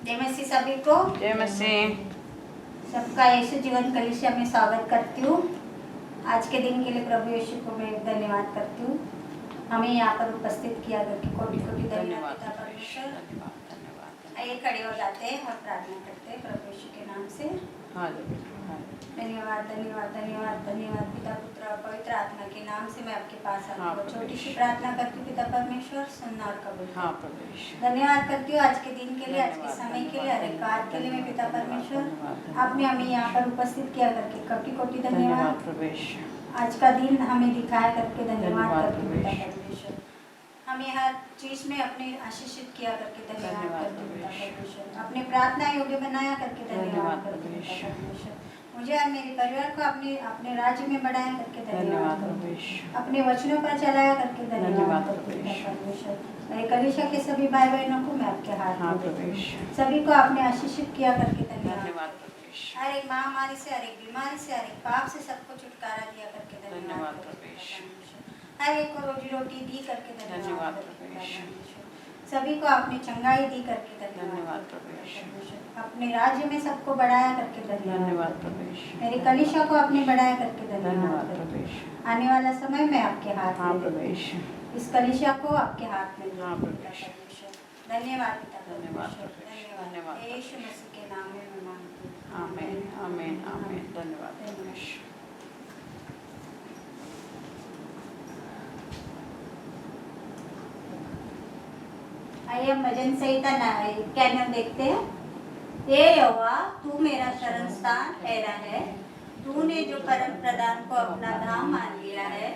जय मसीह सभी को। जय मसीह। सबका यीशु जीवन कलीसिया में स्वागत करती हूँ। आज के दिन के लिए प्रभु यीशु को मैं धन्यवाद करती हूँ। हमें यहाँ पर उपस्थित किया करके कोटि कोटि धन्यवाद पिता परमेश्वर। आइए खड़े हो जाते हैं और प्रार्थना करते हैं प्रभु यीशु के नाम से। धन्यवाद धन्यवाद धन्यवाद धन्यवाद पिता पुत्र और पवित्र आत्मा के नाम से मैं आपके पास आती हूँ। छोटी सी प्रार्थना करती हूँ पिता परमेश्वर, सुनना और कबूल। धन्यवाद करती हूँ आज के दिन के लिए, आज के समय के लिए, हर एक बात के लिए मैं पिता परमेश्वर आपने हमें यहाँ पर उपस्थित किया करके कोटि कोटि धन्यवाद। आज का दिन हमें दिखाया करके धन्यवाद करती हूँ पिता परमेश्वर। हमें हर चीज में अपने आशीषित किया करके धन्यवाद करते हैं पिता परमेश्वर। अपने प्रार्थना योग्य बनाया करके धन्यवाद करते हैं पिता परमेश्वर। मुझे और मेरे परिवार को अपने राज्य में बढ़ाया करके धन्यवाद करते हैं। अपने वचनों पर चलाया करके धन्यवाद करते हैं पिता परमेश्वर। मेरे कलीसिया के सभी भाई बहनों को मैं आपके हाथ में देती हूँ। सभी को आपने आशीषित किया करके धन्यवाद। हर एक महामारी से, हर एक बीमारी से, हर एक पाप से सबको छुटकारा दिया करके धन्यवाद करते हैं। हर एक को रोजी रोटी दी करके धन्यवाद। सभी को आपने चंगाई दी करके धन्यवाद। अपने राज्य में सबको बढ़ाया करके धन्यवाद। मेरे कलीसिया को आपने बढ़ाया करके धन्यवाद। आने वाला समय में आपके हाथ में, इस कलीसिया को आपके हाथ में धन्यवाद पिता। धन्यवाद यीशु मसीह के नाम में मैं मांगती हूँ। आमीन आमीन आमीन। धन्यवाद। आइए हम भजन संहिता 91 देखते हैं। हे यहोवा, तू मेरा शरण स्थान ठहरा है। तूने जो परम प्रधान को अपना धाम मान लिया है,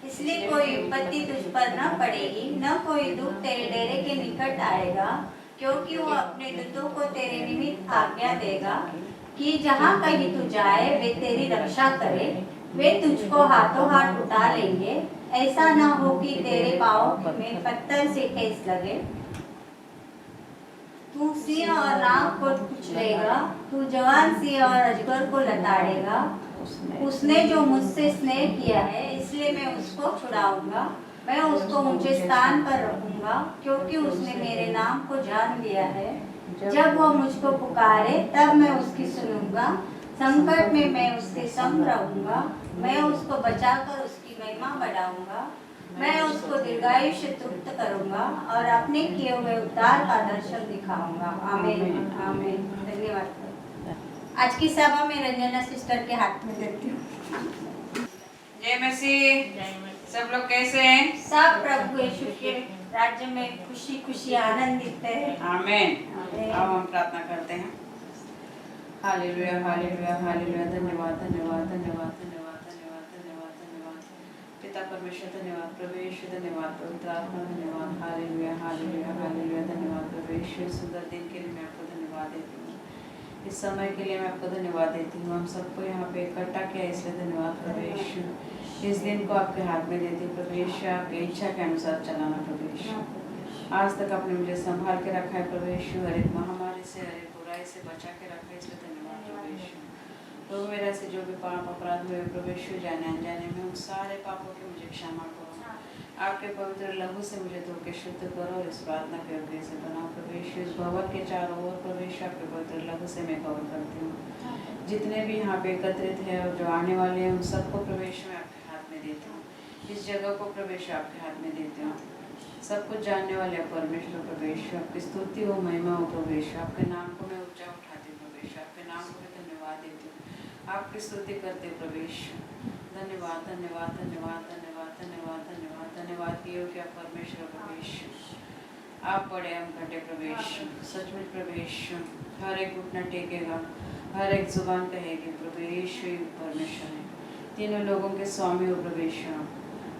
इसलिए कोई विपत्ति तुझ पर न पड़ेगी, न कोई दुख तेरे डेरे के निकट आएगा, क्योंकि वो अपने दूतों को तेरे निमित्त आज्ञा देगा कि जहाँ कहीं तू जाए वे तेरी रक्षा करे। वे तुझको हाथों हाथ उठा लेंगे, ऐसा न हो कि तेरे पाँव में पत्थर से ठेस लगे। तू सिंह और नाग को कुचलेगा, तू जवान सिंह और अजगर को लताड़ेगा। उसने जो मुझसे स्नेह किया है, इसलिए मैं उसको छुड़ाऊंगा। मैं उसको ऊंचे स्थान पर रखूंगा, क्योंकि उसने मेरे नाम को जान लिया है। जब वो मुझको पुकारे तब मैं उसकी सुनूंगा। संकट में मैं उसके संग रहूंगा। मैं उसको बचाकर उसकी महिमा बढ़ाऊंगा। मैं उसको दीर्घायु से तृप्त करूंगा और अपने किए हुए उद्धार का दर्शन दिखाऊंगा। आमीन आमीन। धन्यवाद। आज की सभा में रंजना सिस्टर के हाथ में देती हूँ। जय मसीह। सब लोग कैसे हैं? सब प्रभु यीशु के राज्य में खुशी खुशी आनंदित है। आमीन। अब हम प्रार्थना करते हैं। Hallelujah hallelujah hallelujah. धन्यवाद धन्यवाद धन्यवाद धन्यवाद धन्यवाद धन्यवाद धन्यवाद पिता परमेश्वर, धन्यवाद प्रभु यीशु, धन्यवाद पवित्र आत्मा, धन्यवाद। Hallelujah hallelujah hallelujah. धन्यवाद प्रभु यीशु। सुंदर दिन के लिए मैं आपको धन्यवाद देती हूँ। इस समय के लिए मैं आपको धन्यवाद देती हूँ। हम सबको यहाँ पे इकट्ठा किया, इसलिए धन्यवाद प्रभु यीशु। इस दिन को आपके हाथ में देती हूँ प्रभु यीशु। आपकी इच्छा के अनुसार चलाना प्रभु यीशु। आज तक आपने मुझे संभाल के रखा है प्रभु यीशु। हर एक महामारी से, हर एक बुराई से बचा के रखा है, इसलिए धन्यवाद प्रभु यीशु। प्रभु मेरा से जो भी पाप अपराध हुए प्रभु यीशु, जाने अनजाने में, उन सारे पापों की मुझे क्षमा करो। आपके पवित्र लहू से मुझे धो के शुद्ध करो और इस प्रार्थना के योग्य से बनाओ प्रभु यीशु। इस भवन के चारों ओर प्रभु यीशु आपके पवित्र लहू से मैं कवर करती हूँ। जितने भी यहाँ पे एकत्रित हैं और जो आने वाले हैं, उन सबको प्रभु यीशु मैं आपके हाथ में देती हूँ। इस जगह को प्रभु यीशु आपके हाथ में देती हूँ। सब कुछ जानने वाले परमेश्वर प्रभु यीशु, आपकी स्तुति हो, महिमा हो प्रभु यीशु। आपके नाम को मैं ऊंचा उठाती हूँ प्रभु यीशु। आपके नाम को मैं धन्यवाद देती हूँ, आपकी स्तुति करते हो प्रभु यीशु। धन्यवाद धन्यवाद धन्यवाद धन्यवाद धन्यवाद धन्यवाद धन्यवाद की हो कि आप परमेश्वर प्रभु यीशु। आप बड़े हम घटे प्रभु यीशु। सचमुच प्रभु यीशु, हर एक घुटना टेकेगा, हर एक जुबान कहेगी प्रभु यीशु ही परमेश्वर है। तीनों लोगों के स्वामी हो प्रभु यीशु।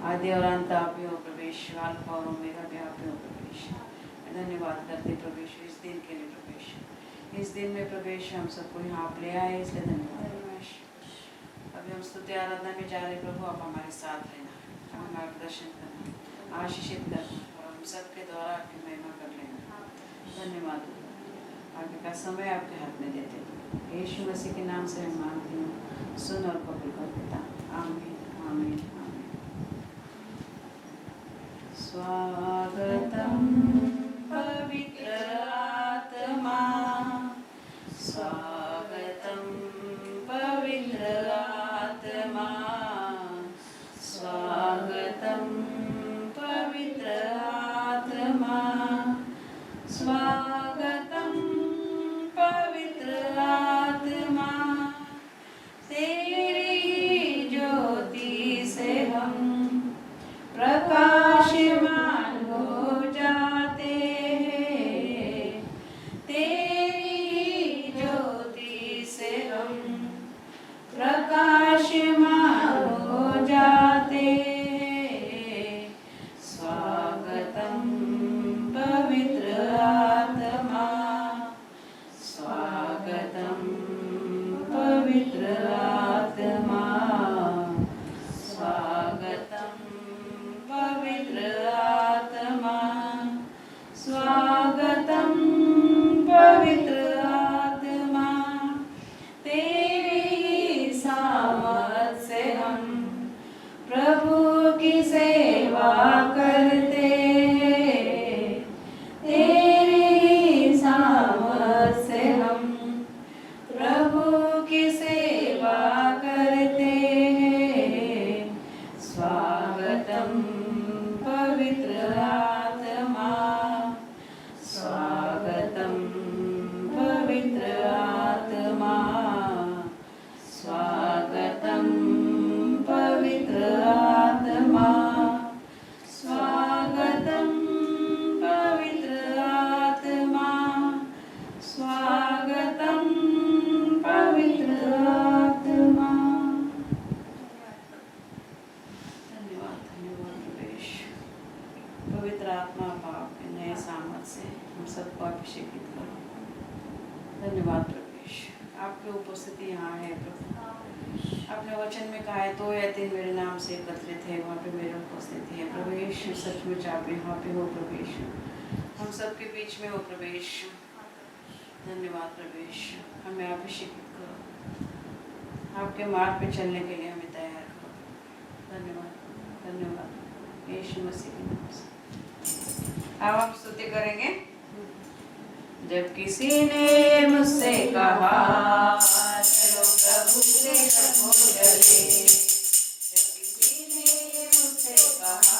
आदि और अंत आप ही हो प्रभु यीशु। अल्फा और ओमेगा भी आप ही हो प्रभु यीशु। धन्यवाद करते प्रभु यीशु इस दिन के लिए प्रभु यीशु। इस दिन में प्रभु यीशु हम सबको यहाँ आप ले आए, इसलिए धन्यवाद। अभी हम स्तुति आराधना में जा रहे प्रभु, आप हमारे साथ रहना, हमें मार्गदर्शन करना, आशीषित करना और हम सबके द्वारा आपकी महिमा कर लेना। धन्यवाद। आगे का समय आपके हाथ में देते हैं, यीशु मसीह के नाम से मैं मांगती हूँ, सुन और कबूल कर पिता। आमीन आमीन आमीन। स्वागतम पवित्र आत्मा सबको अभिषेकित करो। धन्यवाद प्रभु यीशु, आपकी उपस्थिति यहाँ है प्रभु। आपने वचन में कहा है 2 या 3 मेरे नाम से एकत्रित है, वहाँ पे मेरी उपस्थिति है प्रभु यीशु। सचमुच आप यहाँ पे हो प्रभु यीशु, हम सबके बीच में हो प्रभु यीशु। धन्यवाद प्रभु यीशु, हमें अभिषेकित करो, आपके मार्ग पे चलने के लिए हमें तैयार करो। धन्यवाद धन्यवाद यीशु मसीह के नाम से। अब हम स्तुति करेंगे। जब किसी ने मुझसे कहा चलो प्रभु के घर को चले, जब किसी ने मुझसे कहा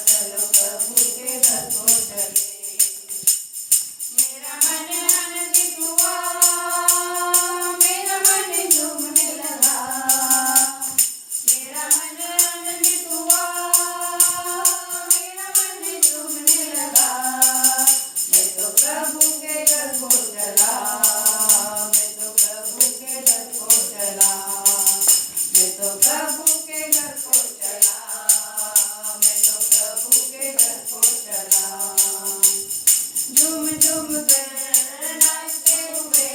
चलो प्रभु के घर को चले, मेरा मन आनंदित हुआ, मेरा मन झूमने लगा, मेरा मन आनंदित हुआ, मेरा मन झूमने लगा। मैं तो प्रभु के घर को चला, मैं तो प्रभु के घर को चला, मैं तो प्रभु के घर को चला, मैं तो प्रभु के घर को चला। झूम झूम कर नाचते हुए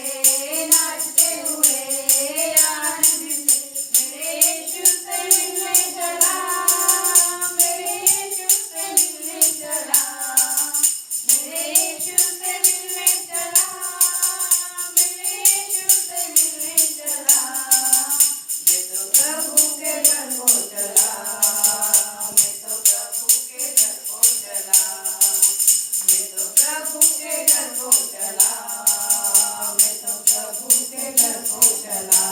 आनंद से मेरे यीशु से मिलने चला, मेरे यीशु से मिलने चला, मेरे यीशु से मिलने चला, मेरे यीशु से मिलने चला। मैं तो प्रभु के घर को चला, मैं तो प्रभु के घर को चला, मैं तो प्रभु के घर को चला, मैं तो प्रभु के घर को चला।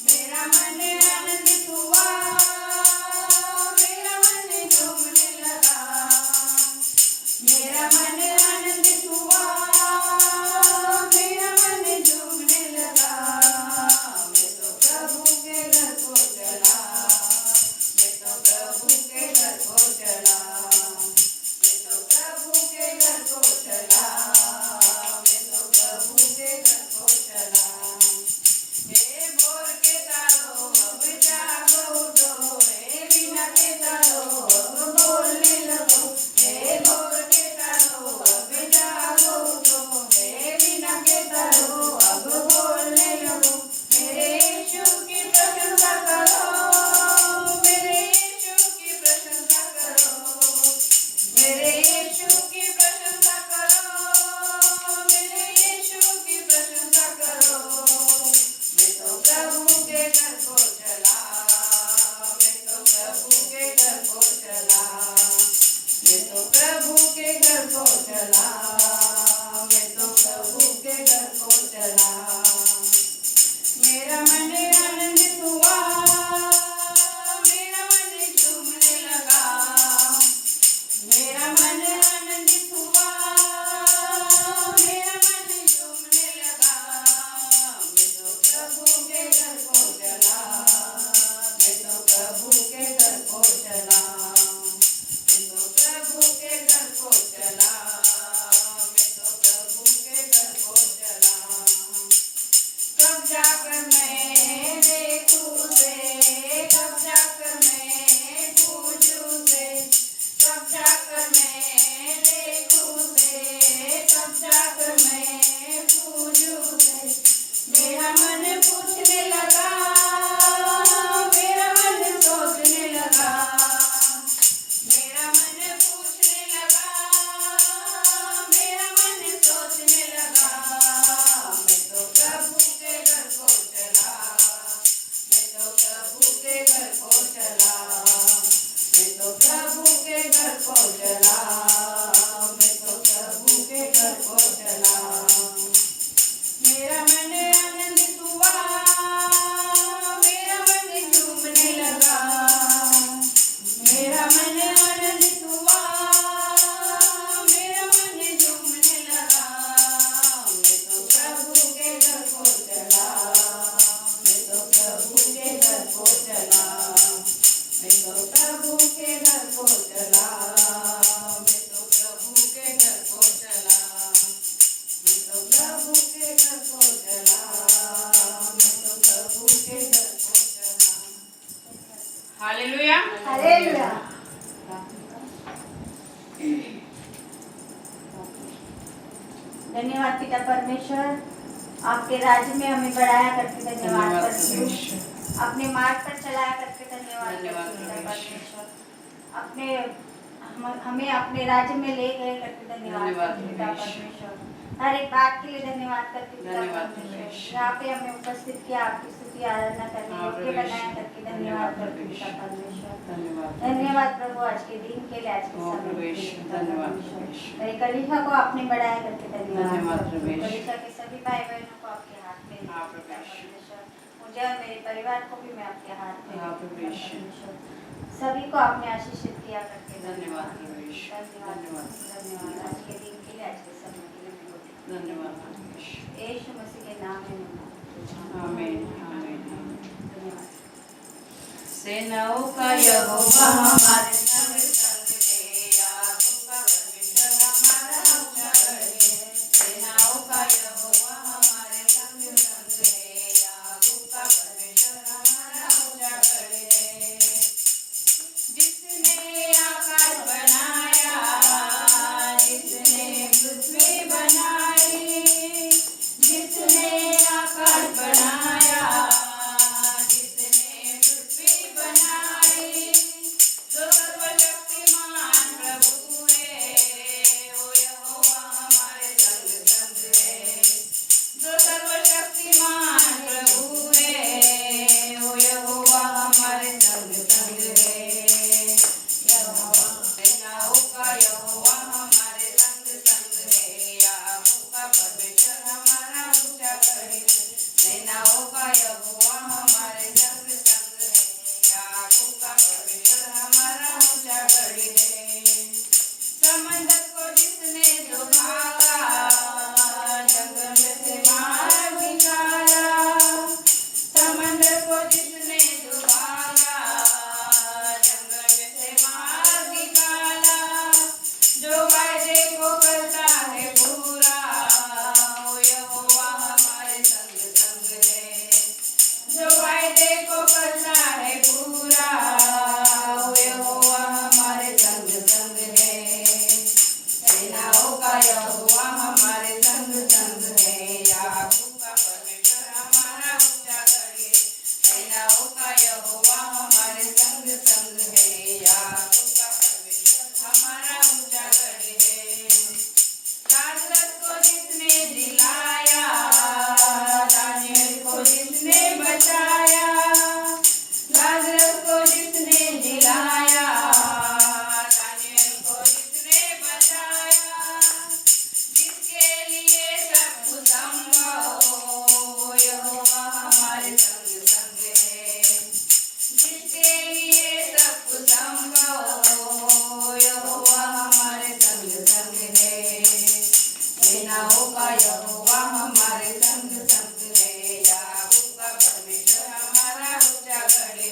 मेरा मन आनंदित हुआ, मेरा मन झूमने लगा, मेरा मन आनंदित हुआ, मेरा मन झूमने लगा। मैं तो प्रभु के घर को चला, मैं तो प्रभु के घर को चला, मैं तो प्रभु के घर को चला, मैं तो प्रभु के घर को चला। हे भोर के तारों अब जागो उठो, हे वीणा के तारों अब बोलने लगो, हे भोर के तारों अब जागो उठो, हे वीणा के तारों अब बोलने लगो। मेरे यीशु की प्रशंसा करो, मेरे यीशु की प्रशंसा करो, मेरे यीशु की प्रशंसा करो, मेरे यीशु की प्रशंसा करो। मैं तो प्रभु के घर को चला, मैं तो प्रभु के घर को चला, मैं तो प्रभु के घर को चला, मैं तो प्रभु के घर को चला। मेरा मन आनंदित हुआ, मेरा मन झूमने लगा, मेरा मन आनंदित हुआ, मेरा मन झूमने लगा। मैं तो प्रभु के घर को चला, मैं तो प्रभु के घर को चला, मैं तो प्रभु के घर को चला, मैं तो प्रभु के घर को चला। कब जाकर मैं देखूं उसे, कब जाकर मैं पूजूं उसे, कब जाकर मैं देखूं उसे, कब जाकर मैं पूजूं उसे। मेरा मन पूछने लगा, मेरा मन सोचने लगा, मेरा मन पूछने लगा, मेरा मन सोचने लगा। मैं तो प्रभु के घर को चला, मैं तो प्रभु के घर को चला, मैं तो प्रभु के घर को चला, मैं तो प्रभु के घर को चला। मेरा मन आनंदित हुआ, मेरा मन झूमने लगा, मेरा मन आनंदित हुआ, मेरा मन झूमने लगा। मैं तो प्रभु के घर को चला, मैं तो प्रभु के घर को चला, मैं तो प्रभु के घर को चला, मैं तो प्रभु के घर को चला, मैं तो प्रभु के घर को चला, मैं तो प्रभु के घर को चला। Hallelujah hallelujah. धन्यवाद पिता परमेश्वर, आपके राज्य में हमें बढ़ाया करके धन्यवाद करती हूँ, अपने मार्ग पर चलाया करके धन्यवाद पिता परमेश्वर, हमें अपने राज्य में ले गए करके धन्यवाद पिता परमेश्वर, हर एक बात के लिए धन्यवाद करके पिता परमेश्वर, यहाँ पे हमें उपस्थित किया, आपकी स्तुति आराधना करने योग्य बनाया करके धन्यवाद करके पिता परमेश्वर। धन्यवाद प्रभु आज के दिन के लिए, आज के समय के लिए धन्यवाद। मेरे कलीसिया को आपने बढ़ाया करके धन्यवाद। कलीसिया के सभी भाई बहनों को आपके हाथ में परमेश्वर, मुझे और मेरे परिवार को भी मैं आपके हाथ में परमेश्वर, सभी को आपने आशीषित किया करके धन्यवाद। धन्यवाद धन्यवाद आज के दिन के लिए, आज के समय के लिए धन्यवाद। यीशु मसीह के नाम में आमीन आमीन। धन्यवाद। सेनाओं का यहोवा हमारे संग संग है, याकूब का परमेश्वर हमारा ऊंचा गढ़ है। सेनाओं का यहोवा हमारे संग संग है, याकूब का परमेश्वर हमारा ऊंचा गढ़ है। जिसने आकाश बनाया, जिसने पृथ्वी बनाई, जिसने आकाश बनाया, जिसने पृथ्वी बनाई, जो सर्वशक्तिमान प्रभु है, वो यहोवा हमारे संग संग है। जो सर्वशक्तिमान प्रभु है, वो यहोवा हमारे संग संग है। यहोवा सेनाओं का यहोवा हमारे संग संग है, याकूब का परमेश्वर हमारा ऊंचा गढ़ है। सेनाओं का यहोवा हमारे संग संग है, याकूब का परमेश्वर हमारा ऊंचा गढ़ है। समंदर को जिसने डुबाया, जंगल से मार निकाला। समंदर को जिसने डुबाया, जंगल से मार निकाला। जो वायदे को करता है पूरा, वो यहोवा हमारे संग संग है। जो वायदे को करता है पूरा, वो यहोवा हमारे संग संग है। सेनाओं का यहोवा हमारे संग संग है, याकूब का परमेश्वर हमारा ऊंचा गढ़ है। सेनाओं का यहोवा हमारे संग संग है, याकूब का परमेश्वर हमारा ऊंचा गढ़ है। लाजरस को जिसने जिलाया, दानियल को जिसने बचाया। लाजरस को जिसने जिलाया, दानियल को जिसने बचाया। जिसके लिए सब कुछ संभव, वो यहोवा हमारे संग संग है। जिसके लिए सब कुछ संभव, वो यहोवा हमारे संग संग है। सेनाओं का यहोवा हमारे संग संग है, याकूब का परमेश्वर हमारा ऊंचा गढ़ है।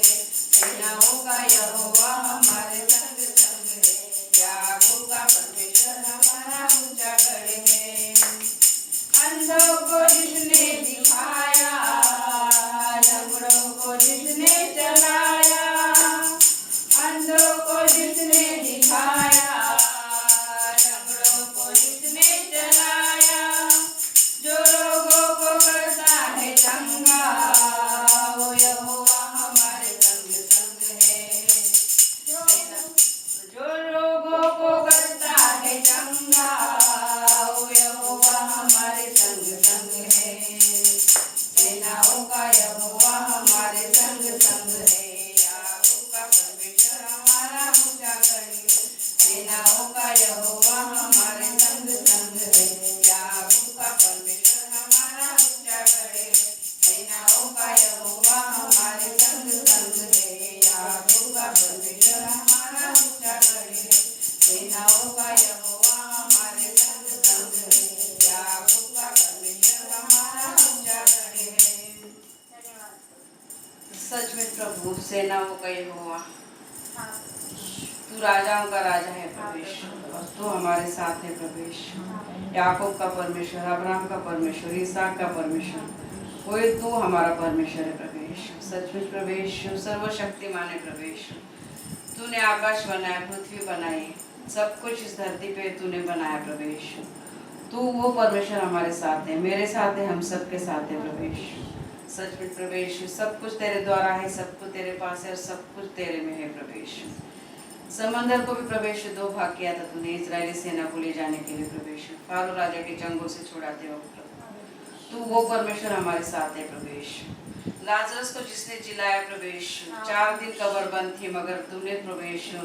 सेनाओं का यहोवा हमारे संग संग है, याकूब का परमेश्वर हमारा ऊंचा गढ़ है। अंधों को जिसने दिखाया, लंगड़ों को जिसने चलाया। अंधों को जिसने दिखाया, लंगड़ों को जिसने चलाया। जो रोगों को करता है चंगा, वो यहोवा हमारे संग संग है। जो रोगों को करता है चंगा, वो यहोवा हमारे संग संग है। सेनाओं का यहोवा हमारे संग संग है, याकूब का परमेश्वर हमारा ऊंचा गढ़ है। सेनाओं का यहोवा हमारे संग संग है, याकूब का परमेश्वर हमारा ऊंचा गढ़ है। सेनाओं का यहोवा हमारे संग संग है, याकूब का परमेश्वर हमारा ऊंचा गढ़ है। सेनाओं का यहोवा हमारे संग संग है, याकूब का परमेश्वर हमारा ऊंचा गढ़ है। सच में प्रभु सेनाओं का यहोवा, तू राजाओं का राजा है परमेश्वर, और तू हमारे साथ है परमेश्वर। याकूब का परमेश्वर, अब्राहम का परमेश्वर, इसहाक का परमेश्वर, कोई तू हमारा परमेश्वर है परमेश्वर। सचमुच परमेश्वर सर्वशक्तिमान है परमेश्वर। तूने आकाश बनाया, पृथ्वी बनाई, सब कुछ इस धरती पे तूने बनाया परमेश्वर। तू वो परमेश्वर हमारे साथ है, मेरे साथ है, हम सबके साथ है प्रभु यीशु। सच में प्रभु यीशु, सब कुछ तेरे द्वारा है, सब कुछ तेरे पास है और सब कुछ तेरे में है प्रभु यीशु। समंदर को भी प्रभु यीशु दो भाग किया था तूने इजरायली सेना को ले जाने के लिए प्रभु यीशु, फारो राजा के चंगुल से छुड़ाते वक्त प्रभु। तू वो परमेश्वर हमारे साथ है प्रभु यीशु। लाजरस को जिसने जिलाया प्रभु यीशु, 4 दिन कब्र बंद थी मगर तुमने प्रभु यीशु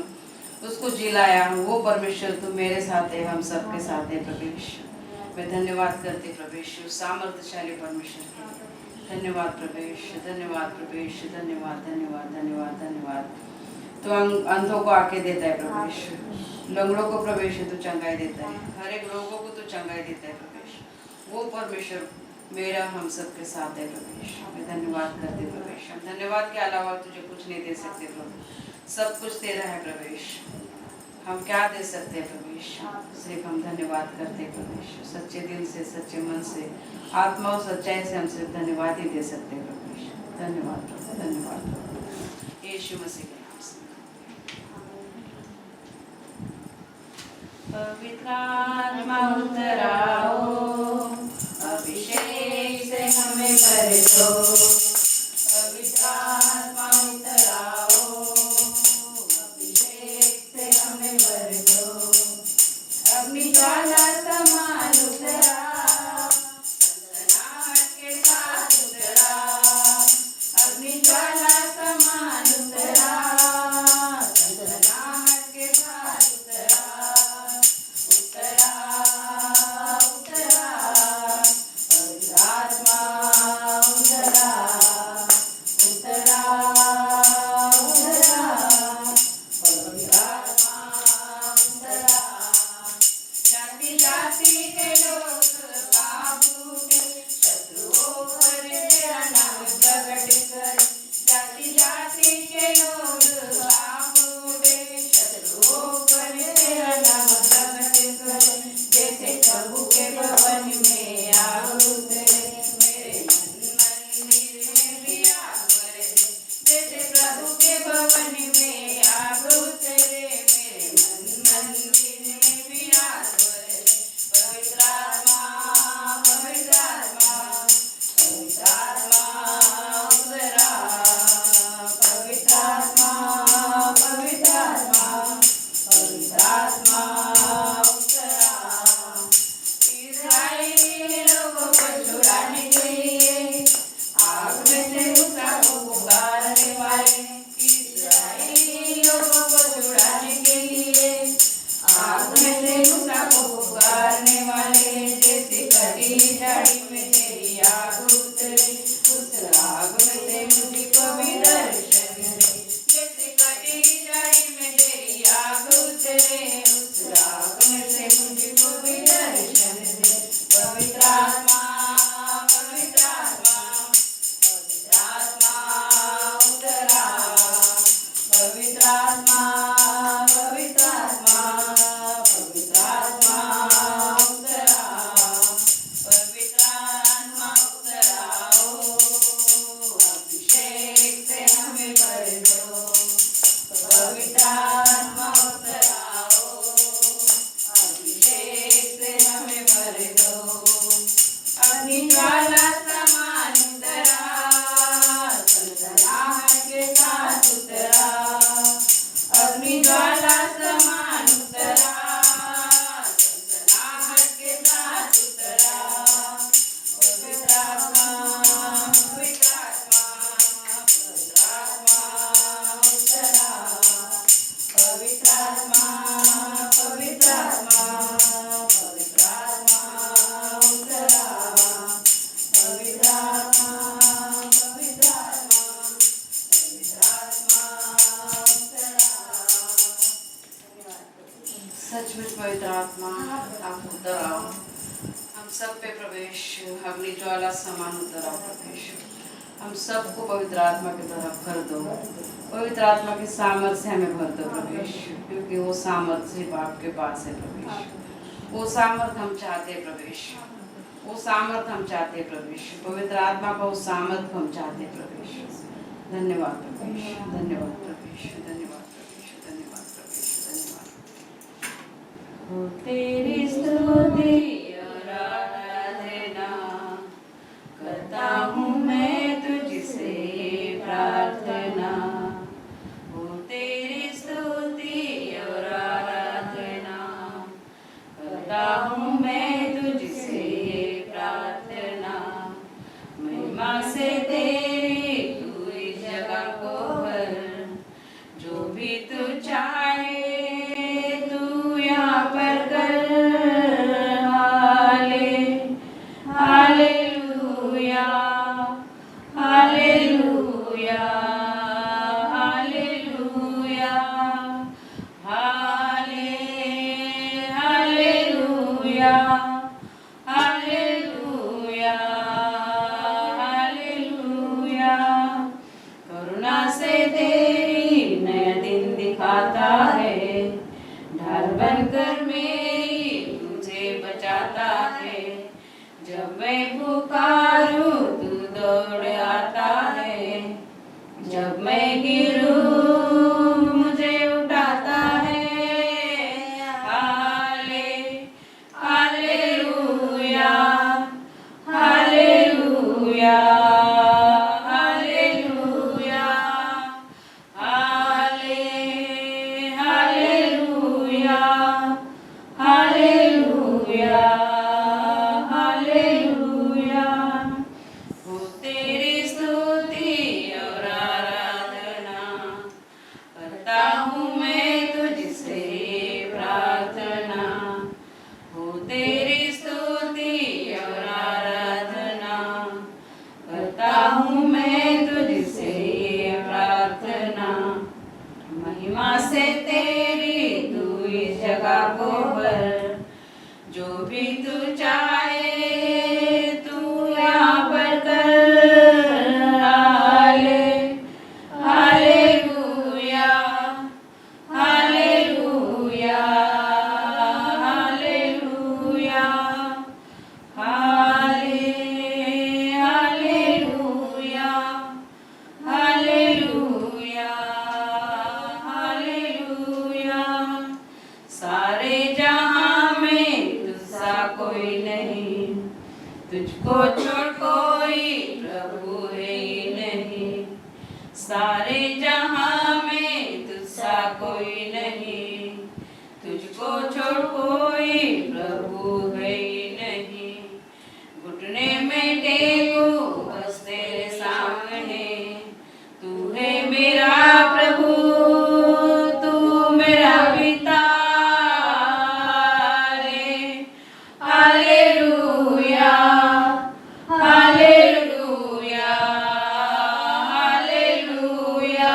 उसको जिलाया, वो परमेश्वर तू मेरे साथ है, हम सबके साथ है प्रभु यीशु। मैं धन्यवाद करती प्रभु यीशु सामर्थ्यशाली परमेश्वर के लिए। धन्यवाद प्रभु यीशु, धन्यवाद प्रभु यीशु, धन्यवाद धन्यवाद धन्यवाद धन्यवाद। तो अंधों को आके देता है प्रभु यीशु, लंगड़ों को प्रभु यीशु तू चंगाई देता है, हर एक रोगों को तू चंगाई देता है प्रभु यीशु। वो परमेश्वर मेरा हम सबके साथ है प्रभु यीशु। मैं धन्यवाद करती प्रभु यीशु। धन्यवाद के अलावा तुझे कुछ नहीं दे सकते प्रभु, सब कुछ तेरा है प्रभु यीशु। हम क्या दे सकते हैं प्रभु यीशु, सिर्फ हम धन्यवाद करते हैं प्रभु यीशु। सच्चे दिल से, सच्चे मन से, आत्मा और सच्चाई से हम सिर्फ धन्यवाद ही दे सकते हैं प्रभु यीशु। धन्यवाद प्रभु, धन्यवाद प्रभु, यीशु मसीह के नाम से। पवित्र आत्मा उतर आओ, अभिषेक से हमें भर दो। पवित्र आत्मा उतर आओ, अभिषेक से हमें भर दो। अपनी ज्वाला समान उतरा, सनसनाहट के साथ उतरा। अपनी ज्वाला समान उतरा, सनसनाहट के साथ उतरा। उतरा उतरा पवित्र आत्मा उतरा, उतरा उतरा पवित्र आत्मा उतरा। जाति जाति के लोग काबू में, शत्रुओं पर तेरा नाम प्रकट कर। जाति जाति के लोग काबू में, शत्रुओं पर तेरा नाम प्रकट कर। जैसे प्रभु के भवन में आग उतरे, मेरे मंदिर में भी आग बरसे। जैसे प्रभु के भवन में आग उतरे, मेरे मंदिर में भी आग बरसे। पवित्र आत्मा, पवित्र आत्मा, पवित्र आत्मा उतरा। पवित्र आत्मा, पवित्र आत्मा, पवित्र आत्मा उतरा। इस्राएली लोगों को छुड़ाने के लिए आग में से मूसा को पुकारने वाले। इस्राएली लोगों को छुड़ाने के लिए आग में से मूसा को पुकारने वाले। जैसे कटी झाड़ी में तेरी आग उतरे, उस आग में से मुझको भी दर्शन दे। जैसे कटी झाड़ी में तेरी आग उतरे, उस आग में से मुझको भी दर्शन दे। पवित्र आत्मा, पवित्र आत्मा, पवित्र आत्मा उतरा। पवित्र आत्मा, पवित्र आत्मा, पवित्र आत्मा उतरा। पवित्र आत्मा उतराओ, अभिषेक से हमें भर दो। पवित्र आत्मा उतराओ, अभिषेक से हमें भर दो। अपनी ज्वाला समान उतरा, सनसनाहट के साथ उतरा। अपनी ज्वाला समान उतरा, सनसनाहट के साथ उतरा। पवित्र आत्मा, पवित्र आत्मा, पवित्र आत्मा उतरा। पवित्र आत्मा, पवित्र आत्मा, पवित्र आत्मा उतरा। पवित्र आत्मा, पवित्र आत्मा, पवित्र आत्मा उतरा। सचमुच पवित्र आत्मा आप उतर आओ, हम सब पे प्रवेश, अपनी ज्वाला समान उतर आओ प्रवेश। हम सबको पवित्र आत्मा के द्वारा भर दो। पवित्र आत्मा के सामर्थ्य से हमें भर दो प्रवेश, क्योंकि वो सामर्थ्य सिर्फ आपके पास है प्रवेश। वो सामर्थ्य हम चाहते हैं प्रवेश, वो सामर्थ्य हम चाहते हैं प्रवेश। पवित्र आत्मा का वो सामर्थ्य हम चाहते हैं प्रवेश। धन्यवाद प्रवेश, धन्यवाद प्रवेश, धन्यवाद प्रवेश, धन्यवाद प्रवेश, धन्यवाद। हो तेरी स्तुति करता हूँ मैं तुझसे ये प्रार्थना, महिमा से तेरी तू इस जगह को भर, जो भी तू चाहे तू यहाँ पर कर। Hallelujah, hallelujah, hallelujah, hallelujah, hallelujah, hallelujah. करुणा से तेरी नया दिन दिखाता है, ढाल बनकर मेरी मुझे बचाता है। जब मैं पुकारूं तू दौड़ आता है, जब मैं गिरूं मुझे उठाता है। Hallelujah, hallelujah, hallelujah, hallelujah, hallelujah, hallelujah. हो तेरी स्तुति और आराधना, करता हूँ मैं तुझसे प्रार्थना। हो तेरी स्तुति और आराधना, करता हूँ मैं तुझसे प्रार्थना। महिमा से तेरी तू इस जगह को भर, जो भी तू चाहे तू यहाँ पर कर। Hallelujah, hallelujah, hallelujah, hallelujah, hallelujah, hallelujah. सारे जहां में तुझसा कोई नहीं, तुझको छोड़ कोई प्रभु है ही नहीं। सारे जहां में तुझसा कोई नहीं, तुझको छोड़ कोई प्रभु है ही नहीं। घुटने में टेको बस तेरे सामने, तू है मेरा प्रभु, तू मेरा पिता। Hallelujah, hallelujah, hallelujah,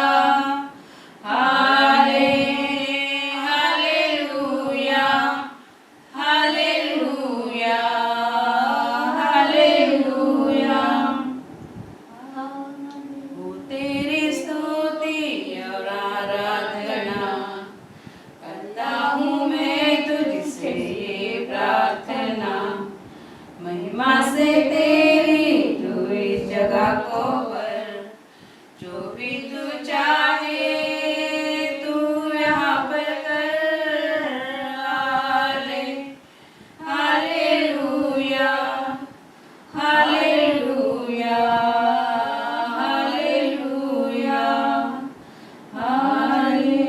hallelujah, hallelujah, hallelujah. हो तेरी स्तुति और आराधना, करता हूँ मैं तुझसे ये प्रार्थना। महिमा से तेरी तू इस जगह को भर, जो भी तू चाहे तू यहाँ पर कर। Hallelujah, hallelujah, hallelujah, hallelujah,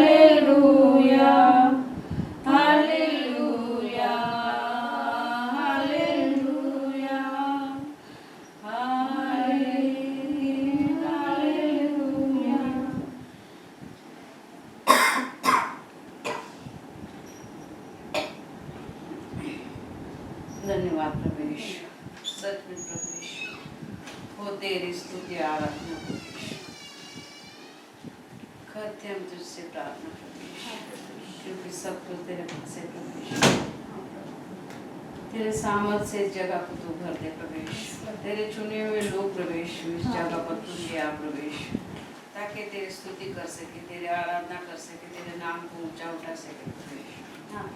hallelujah, hallelujah, hallelujah. धन्यवाद प्रभु यीशु, सच में प्रभु यीशु, हो तेरी स्तुति आराधना प्रभु यीशु। करते हम तुझसे प्रार्थना प्रभु यीशु, क्योंकि सब कुछ तेरे पद से प्रभु यीशु। तेरे सामर्थ से इस जगह को तू भर दे प्रभु यीशु। तेरे चुने हुए लोग प्रभु यीशु इस जगह पर तू ले आ प्रभु यीशु, ताकि तेरी स्तुति कर सके, तेरी आराधना कर सके, तेरे नाम को ऊंचा उठा सके प्रभु यीशु। हाँ,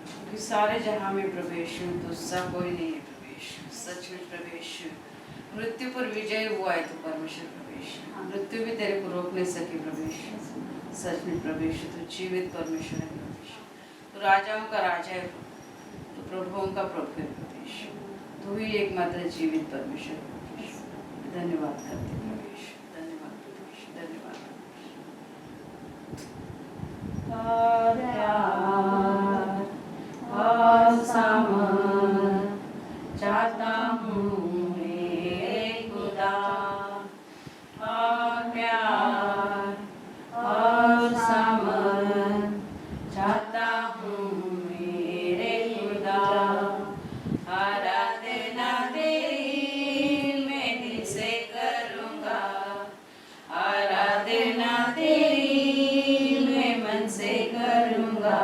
क्योंकि सारे जहां में प्रभु यीशु तुझसा कोई नहीं है प्रभु यीशु। सच में प्रभु यीशु, मृत्यु पर विजय हुआ है तो परमेश्वर प्रभु यीशु, मृत्यु भी तेरे को रोक नहीं सके प्रभु यीशु। सच में प्रभु यीशु तू जीवित परमेश्वर है प्रभु यीशु, तू राजाओं का राजा है, तू प्रभुओं का प्रभु है प्रभु यीशु। तू ही एकमात्र जीवित परमेश्वर प्रभु यीशु। धन्यवाद करते प्रभु यीशु, धन्यवाद प्रभु यीशु, धन्यवाद प्रभु यीशु। और सामर्थ चाहता हूँ मेरे खुदा, और प्यार और सामर्थ चाहता हूँ मेरे खुदा। आराधना तेरी मैं दिल से करूँगा, आराधना तेरी मैं मन से करूँगा,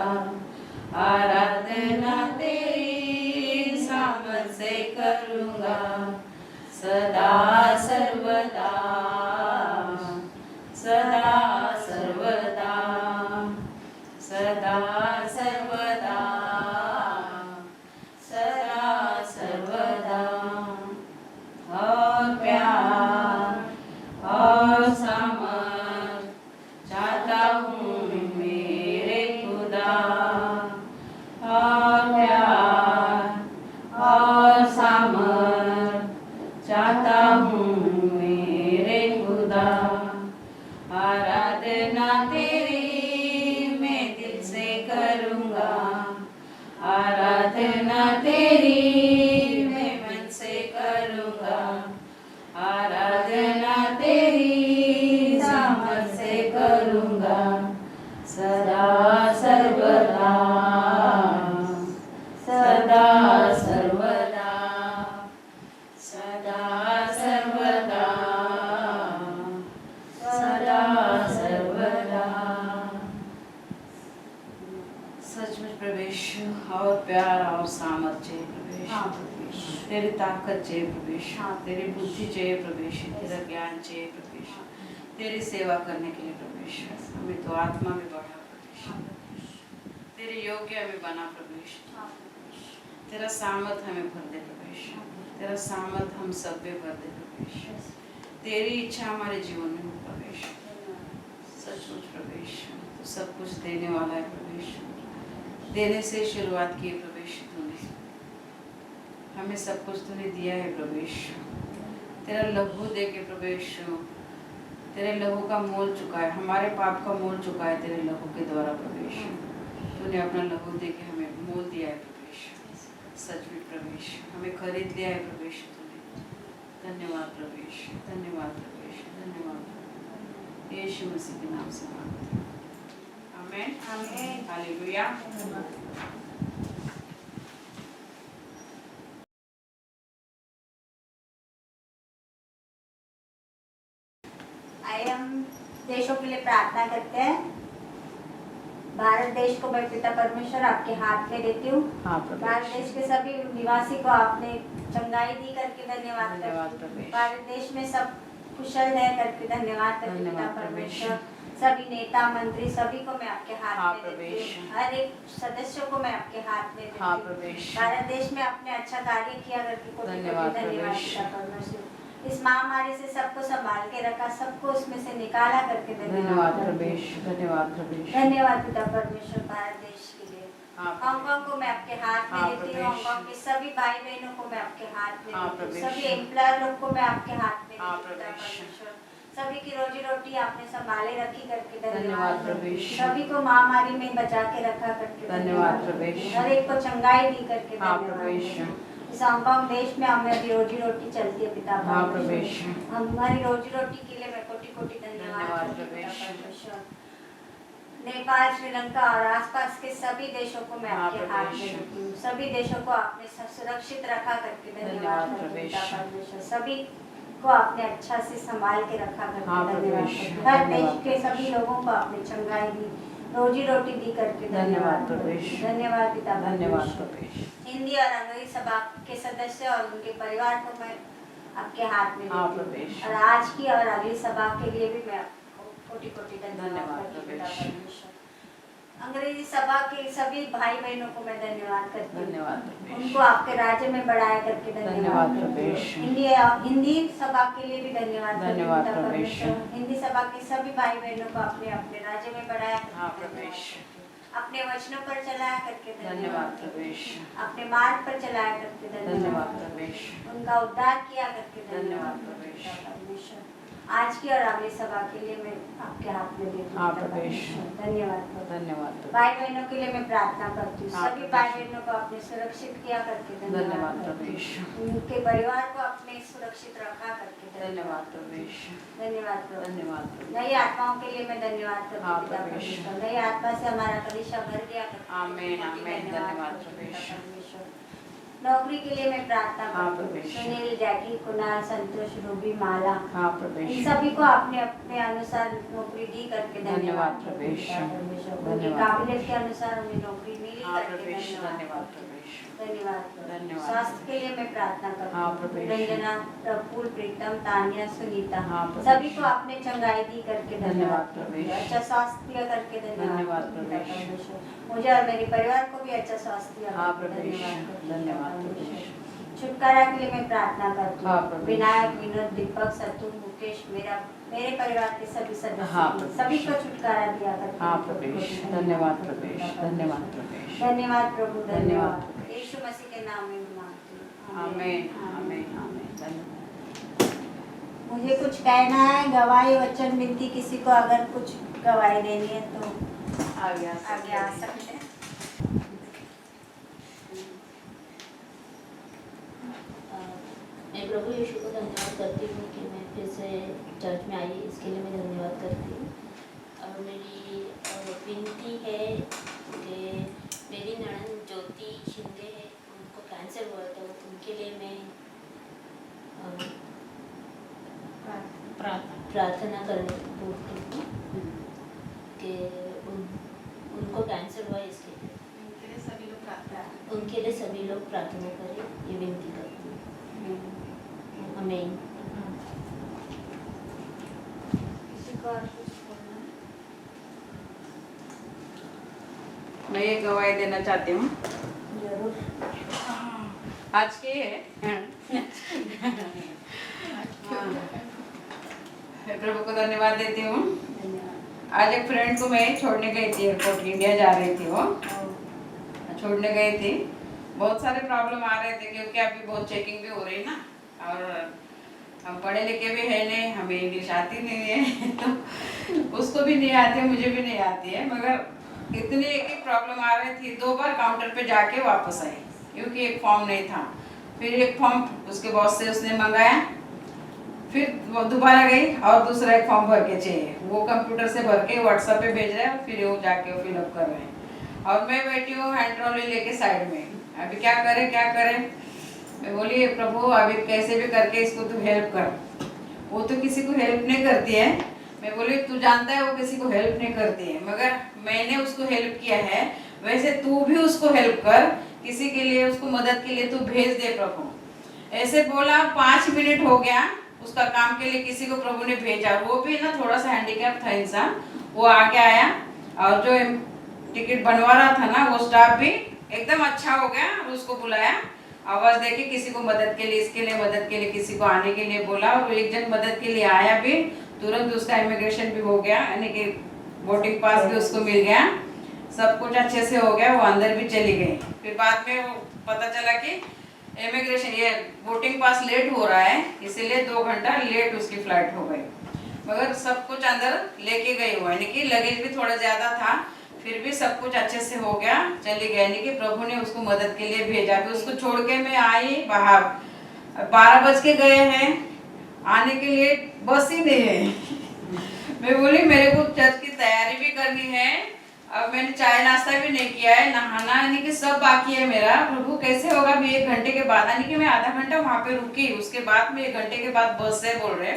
आराधना तेरी सामर्थ से करूँगा। सदा सर्वदा सदा सर्वदा सदा सर्वदा सदा सर्वदा। और प्यार और सामर्थ चाहता हूँ मेरे खुदा, और प्यार और सामर्थ चाहता हूँ मेरे खुदा। आराधना तेरी मैं दिल से करूँगा, आराधना तेरी मैं मन से करूँगा, आराधना तेरी सामर्थ से करूँगा। सदा सर्वदा सदा सर्वदा सदा सर्वदा सदा सर्वदा। सचमुच प्रवेश और प्यार और सामर्थ चाहिए प्रवेश, तेरी ताकत चाहिए प्रवेश, तेरी बुद्धि चाहिए प्रवेश, तेरा ज्ञान चाहिए प्रवेश, तेरी सेवा करने के लिए प्रवेश। हमें तो आत्मा में बढ़ा प्रवेश, तेरे योग्य हमें बना प्रवेश, तेरा सामर्थ हमें भर दे प्रवेश, तेरा सामर्थ हम सब में भर दे प्रवेश, तेरी इच्छा हमारे जीवन में हो प्रवेश। सचमुच प्रवेश तो सब कुछ देने वाला है प्रवेश, देने से शुरुआत की प्रवेश तूने, हमें सब कुछ तूने दिया है प्रवेश। तेरा लहू दे के प्रवेश, तेरे लहू का मोल चुका है, हमारे पाप का मोल चुका है तेरे लहू के द्वारा प्रवेश। तूने अपना लहू दे के हमें मोल दिया है प्रवेश। सच में प्रवेश हमें खरीद लिया है प्रवेश तूने। धन्यवाद प्रवेश, धन्यवाद प्रवेश, धन्यवाद। यीशु मसीह के नाम से मांगते हैं, आमीन आमीन हालेलुया। आइए हम देशों के लिए प्रार्थना करते हैं। भारत देश को मैं पिता परमेश्वर आपके हाथ में देती हूँ। भारत देश के सभी निवासी को आपने चंगाई दी करके धन्यवाद करती हूँ। भारत देश में सब कुशल है करके धन्यवाद करती हूँ पिता परमेश्वर। सभी नेता मंत्री सभी को मैं आपके हाथ में देती हूँ, हर एक सदस्य को मैं आपके हाथ में देती हूँ। भारत देश में आपने अच्छा कार्य किया करके धन्यवाद पिता परमेश्वर। इस महामारी से सबको संभाल के रखा, सबको उसमें से निकाला करके धन्यवाद प्रवेश, धन्यवाद प्रवेश, धन्यवाद पिता परमेश्वर। भारत देश के लिए हांगकांग को मैं आपके हाथ में देती हूँ। हांगकांग के सभी भाई बहनों को मैं आपके हाथ में देती हूँ, सभी एम्प्लॉयर लोग को मैं आपके हाथ में देती हूँ पिता परमेश्वर। सभी की रोजी रोटी आपने संभाले रखी करके धन्यवाद प्रवेश। सभी को महामारी में बचा के रखा करके धन्यवाद प्रवेश। हर एक को चंगाई दी करके धन्यवाद। इस हांगकांग देश में हमारी रोजी रोटी चलती है पिता परमेश्वर। हमारी रोजी रोटी के लिए मैं कोटि कोटि धन्यवाद परमेश्वर। नेपाल, श्रीलंका और आसपास के सभी देशों को मैं आपके हाथ में देती हूँ। सभी देशों को आपने सुरक्षित रखा करके धन्यवाद परमेश्वर। सभी को आपने अच्छा से संभाल के रखा करके धन्यवाद। हर देश के सभी लोगों को आपने चंगाई दी, रोजी रोटी दी करके धन्यवाद धन्यवाद पिता धन्यवाद। हिंदी और अंग्रेजी सभा के सदस्य और उनके परिवार को मैं आपके हाथ में देती हूँ, और आज की और अगली सभा के लिए भी मैं आपको कोटि कोटि धन्यवाद करती हूँ। अंग्रेजी सभा के सभी भाई बहनों को मैं धन्यवाद करती हूँ, उनको आपके राज्य में बढ़ाया करके धन्यवाद। हिंदी सभा के लिए भी धन्यवाद परमेश्वर। हिंदी सभा के सभी भाई बहनों को आपने अपने राज्य में बढ़ाया, अपने वचनों पर चलाया करके धन्यवाद, अपने मार्ग पर चलाया करके धन्यवाद, उनका उद्धार किया करके धन्यवाद परमेश्वर। आज की और अगली सभा के लिए मैं आपके हाथ में देती हाँ, हूँ। प्रभु। धन्यवाद प्रभु। धन्यवाद प्रभु। भाई बहनों के लिए मैं प्रार्थना करती हूँ। हाँ, सभी प्रभु। भाई बहनों को आपने सुरक्षित किया करके धन्यवाद करती प्रभु। हूँ। उनके परिवार को आपने सुरक्षित रखा करके धन्यवाद प्रभु। धन्यवाद प्रभु। धन्यवाद प्रभु। नई आत्माओं के लिए मैं धन्यवाद करती हाँ, हूँ पिता प्रभु। परमेश्वर। नई आत्मा से हमारा कलीसिया भर गया करके आमीन, आमीन। धन्यवाद करती हूँ प्रभु। पिता परमेश्वर। नौकरी के लिए मैं प्रार्थना हाँ, करती हूँ। प्रभु। सुनील, जैकी, कुणाल, संतोष, रूबी, माला, हाँ प्रभु। इन सभी को आपने अपने अनुसार नौकरी दी करके धन्यवाद करती हूँ प्रभु। पिता परमेश्वर। उनकी धन्यवाद। काबिलियत के अनुसार उन्हें नौकरी मिली हाँ करके प्रभु। धन्यवाद प्रभु। धन्यवाद प्रभु। धन्यवाद। स्वास्थ्य के लिए मैं प्रार्थना करती हाँ, हूँ। प्रभु। रंजना, प्रफुल्ल, प्रीतम, तानिया, सुनीता, हाँ, प्रभु। सभी को आपने चंगाई दी करके धन्यवाद प्रभु। अच्छा स्वास्थ्य दिया करके धन्यवाद पिता प्रभु। परमेश्वर। मुझे और मेरे परिवार को भी अच्छा स्वास्थ्य दिया हाँ, करके प्रभु। पिता धन्यवाद परमेश्वर। छुटकारा के लिए मैं प्रार्थना करती हाँ, हूँ। प्रभु। विनायक, विनोद, दीपक, सतु, मुकेश, मेरे परिवार के सभी सदस्य हाँ, प्रभु। सभी को छुटकारा दिया करके हाँ प्रभु। धन्यवाद प्रभु। धन्यवाद प्रभु। धन्यवाद प्रभु। धन्यवाद धन्यवाद प्रभु। यीशु मसीह के नाम में मैं मांगती हूँ। आमीन, आमीन, आमीन। धन्यवाद। मुझे कुछ कहना है, गवाही वचन विनती, किसी को अगर कुछ गवाही देनी है तो आगे आ सकते हैं। मैं प्रभु यीशु को धन्यवाद करती हूँ कि मैं फिर से चर्च में आई, इसके लिए मैं धन्यवाद करती हूँ। और मेरी विनती है कि मेरी ननद ज्योति शिंदे है, उनको कैंसर हुआ था, उनके लिए मैं प्रार्थना करने बोलती हूँ कि उनको कैंसर हुआ, इसके लिए उनके लिए सभी लोग प्रार्थना करें, ये विनती करती हूँ। आमीन। किसी को और कुछ बोलना है? मैं ये गवाही देना चाहती हूँ। जरूर। आज की है। मैं प्रभु को धन्यवाद देती हूँ। धन्यवाद। आज एक फ्रेंड को मैं छोड़ने गई थी, एयरपोर्ट इंडिया जा रही थी, वो छोड़ने गई थी। बहुत सारे प्रॉब्लम आ रहे थे क्योंकि अभी बहुत चेकिंग भी हो रही है ना, और हम पढ़े लिखे भी है नहीं, हमें इंग्लिश आती नहीं है तो उसको भी नहीं आती है, मुझे भी नहीं आती है, मगर इतनी एक प्रॉब्लम आ रही थी। 2 बार काउंटर पे जाके वापस आई क्योंकि एक फॉर्म नहीं था। फिर एक फॉर्म उसके बॉस से उसने मंगाया, फिर वो दोबारा गई और दूसरा एक फॉर्म भर के चाहिए, वो कंप्यूटर से भर के व्हाट्सएप पे भेज रहे हैं, फिर वो जाके फिलअप कर रहे हैं और मैं बैठी हूँ हैंड ट्रॉली लेके साइड में। अभी क्या करें क्या करें। मैं बोली प्रभु अभी कैसे भी करके इसको तू हेल्प कर। वो तो किसी को हेल्प नहीं करती है। मैं बोली तू जानता है वो किसी को हेल्प नहीं करती है, मगर मैंने उसको हेल्प किया है, वैसे तू भी उसको हेल्प कर, किसी के लिए उसको मदद के लिए तू भेज दे प्रभु। ऐसे बोला, 5 मिनट हो गया उसका काम के लिए किसी को प्रभु ने भेजा। वो भी ना थोड़ा सा हैंडीकैप था इंसान, वो आगे आया और जो टिकट बनवा रहा था ना वो स्टाफ भी एकदम अच्छा हो गया और उसको बुलाया, आवाज देके किसी को मदद के लिए, इसके लिए मदद के लिए किसी को आने के लिए बोला, और एक जन मदद के लिए आया भी, तुरंत उसका इमिग्रेशन भी हो गया, यानी कि बोर्डिंग पास भी उसको मिल गया, सब कुछ अच्छे से हो गया, वो अंदर भी चली गई। फिर बाद में वो पता चला कि इमिग्रेशन ये बोर्डिंग पास लेट हो रहा है, इसीलिए 2 घंटा लेट उसकी फ्लाइट हो गई, मगर सब कुछ अंदर लेके गई हुआ, यानी कि लगेज भी थोड़ा ज्यादा था, फिर भी सब कुछ अच्छे से हो गया, चली गई, यानी कि प्रभु ने उसको मदद के लिए भेजा। फिर उसको छोड़ के मैं आई बाहर, 12 बज के गए हैं, आने के लिए बस ही नहीं है। मैं बोली मेरे को चर्च की तैयारी भी करनी है, अब मैंने चाय नाश्ता भी नहीं किया है, नहाना यानी कि सब बाकी है मेरा। प्रभु कैसे होगा अभी 1 घंटे के बाद, यानी कि मैं आधा घंटा वहाँ पे रुकी, उसके बाद में 1 घंटे के बाद बस है बोल रहे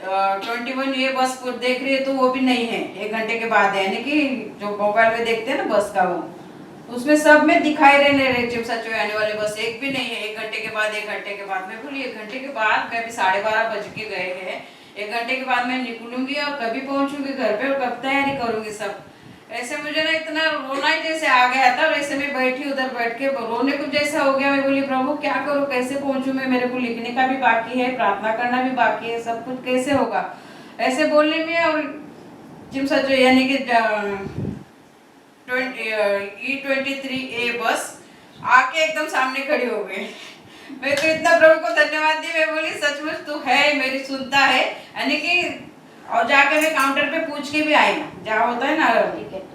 21 ये बस को देख रही है तो वो भी नहीं है, 1 घंटे के बाद है, यानी कि जो मोबाइल में देखते हैं ना बस का, वो उसमें सब में दिखाई रहे चिप्सा चो आने वाले बस एक भी नहीं है। 1 घंटे के बाद 1 घंटे के बाद मैं बोली 1 घंटे के बाद, मैं अभी 12:30 बज के गए हैं, 1 घंटे के बाद मैं निकलूंगी और कभी पहुंचूंगी घर पे और कब तैयारी करूंगी सब। ऐसे मुझे ना इतना रोना ही जैसे आ गया था, और ऐसे मैं बैठी उधर बैठ के रोने को जैसा हो गया। मैं बोली प्रभु क्या करूं, कैसे पहुंचूं मैं, मेरे को लिखने का भी बाकी है, प्रार्थना करना भी बाकी है, सब कुछ कैसे होगा ऐसे बोलने में। और चिमसा जो यानी कि E23A बस आके एकदम सामने खड़ी हो गई। मैं तो इतना प्रभु को धन्यवाद दी, मैं बोली सचमुच तू है, मेरी सुनता है, यानी कि और जाके मैं काउंटर पे पूछ के भी आई, जहाँ होता है ना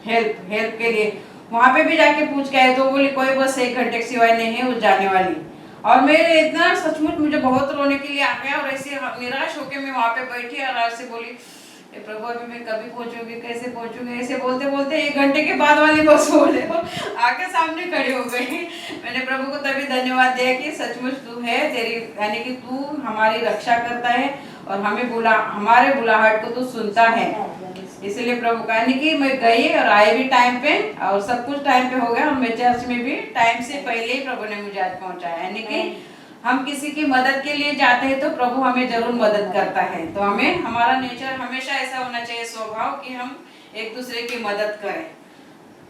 हेल्प के लिए, वहाँ पे भी जाके पूछ के आए, तो बोली कोई बस 1 घंटे की सिवाय नहीं है वो जाने वाली। और मेरे इतना सचमुच मुझे बहुत रोने के लिए आ गया, और ऐसे निराश होके मैं वहाँ पे बैठी और ऐसे बोली प्रभु अभी मैं कभी पहुंचूंगी, कैसे पहुंचूंगी, ऐसे बोलते बोलते 1 घंटे के बाद वाली बस बोले आके सामने खड़ी हो गई। मैंने प्रभु को तभी धन्यवाद दिया कि सचमुच तू है, तेरी यानी कि तू हमारी रक्षा करता है और हमारे बुलाहट को तू सुनता है। इसलिए प्रभु का यानी कि मैं गई और आई भी टाइम पे, और सब कुछ टाइम पे हो गया, और मैं चर्च में भी टाइम से पहले ही प्रभु ने मुझे आज पहुंचाया। यानी कि हम किसी की मदद के लिए जाते हैं तो प्रभु हमें जरूर मदद करता है। तो हमें हमारा नेचर हमेशा ऐसा होना चाहिए, स्वभाव, कि हम एक दूसरे की मदद करें।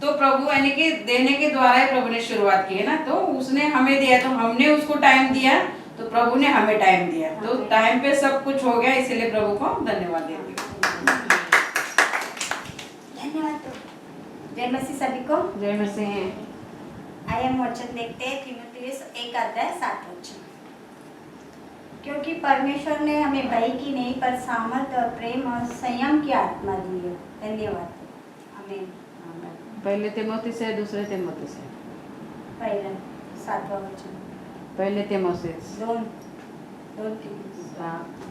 तो प्रभु यानी कि देने के द्वारा ही प्रभु ने शुरुआत की है ना, तो उसने हमें दिया, तो हमने उसको टाइम दिया, तो प्रभु ने हमें टाइम दिया, तो टाइम पे सब कुछ हो गया। इसीलिए प्रभु को धन्यवाद देती हूँ। धन्यवाद। जय मसीह सभी को। जय मसीह। आइए हम वचन देखते हैं, तीमुथियुस 1:7। क्योंकि परमेश्वर ने हमें भय की नहीं पर सामर्थ और प्रेम और संयम की आत्मा दी है। धन्यवाद। आमीन। पहले तिमोथी से, दूसरे तिमोथी से, पहला 7वां वचन, पहले तिमोथी,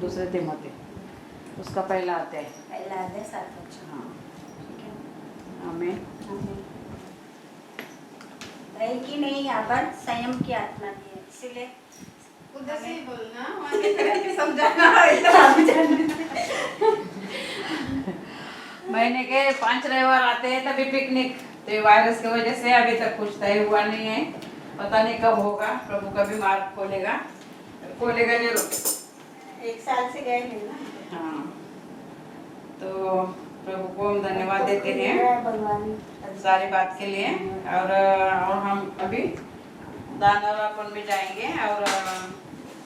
दूसरे तिमोथी, उसका पहला अध्याय, पहला अध्याय 7 वचन। हाँ, ठीक है। आमीन। भय की नहीं, यहाँ पर संयम की आत्मा दी है। इसीलिए उधर से ही बोलना, वहाँ की तरह से समझाना। महीने के 5 रविवार आते हैं तभी पिकनिक, तो वायरस की वजह से अभी तक कुछ तय हुआ नहीं है, पता नहीं कब होगा। प्रभु का भी मार्ग खोलेगा नहीं, 1 साल से गए नहीं ना। हाँ, तो प्रभु को हम धन्यवाद देते हैं भगवान सारी बात के लिए। और हम अभी दान और अर्पण में जाएंगे, और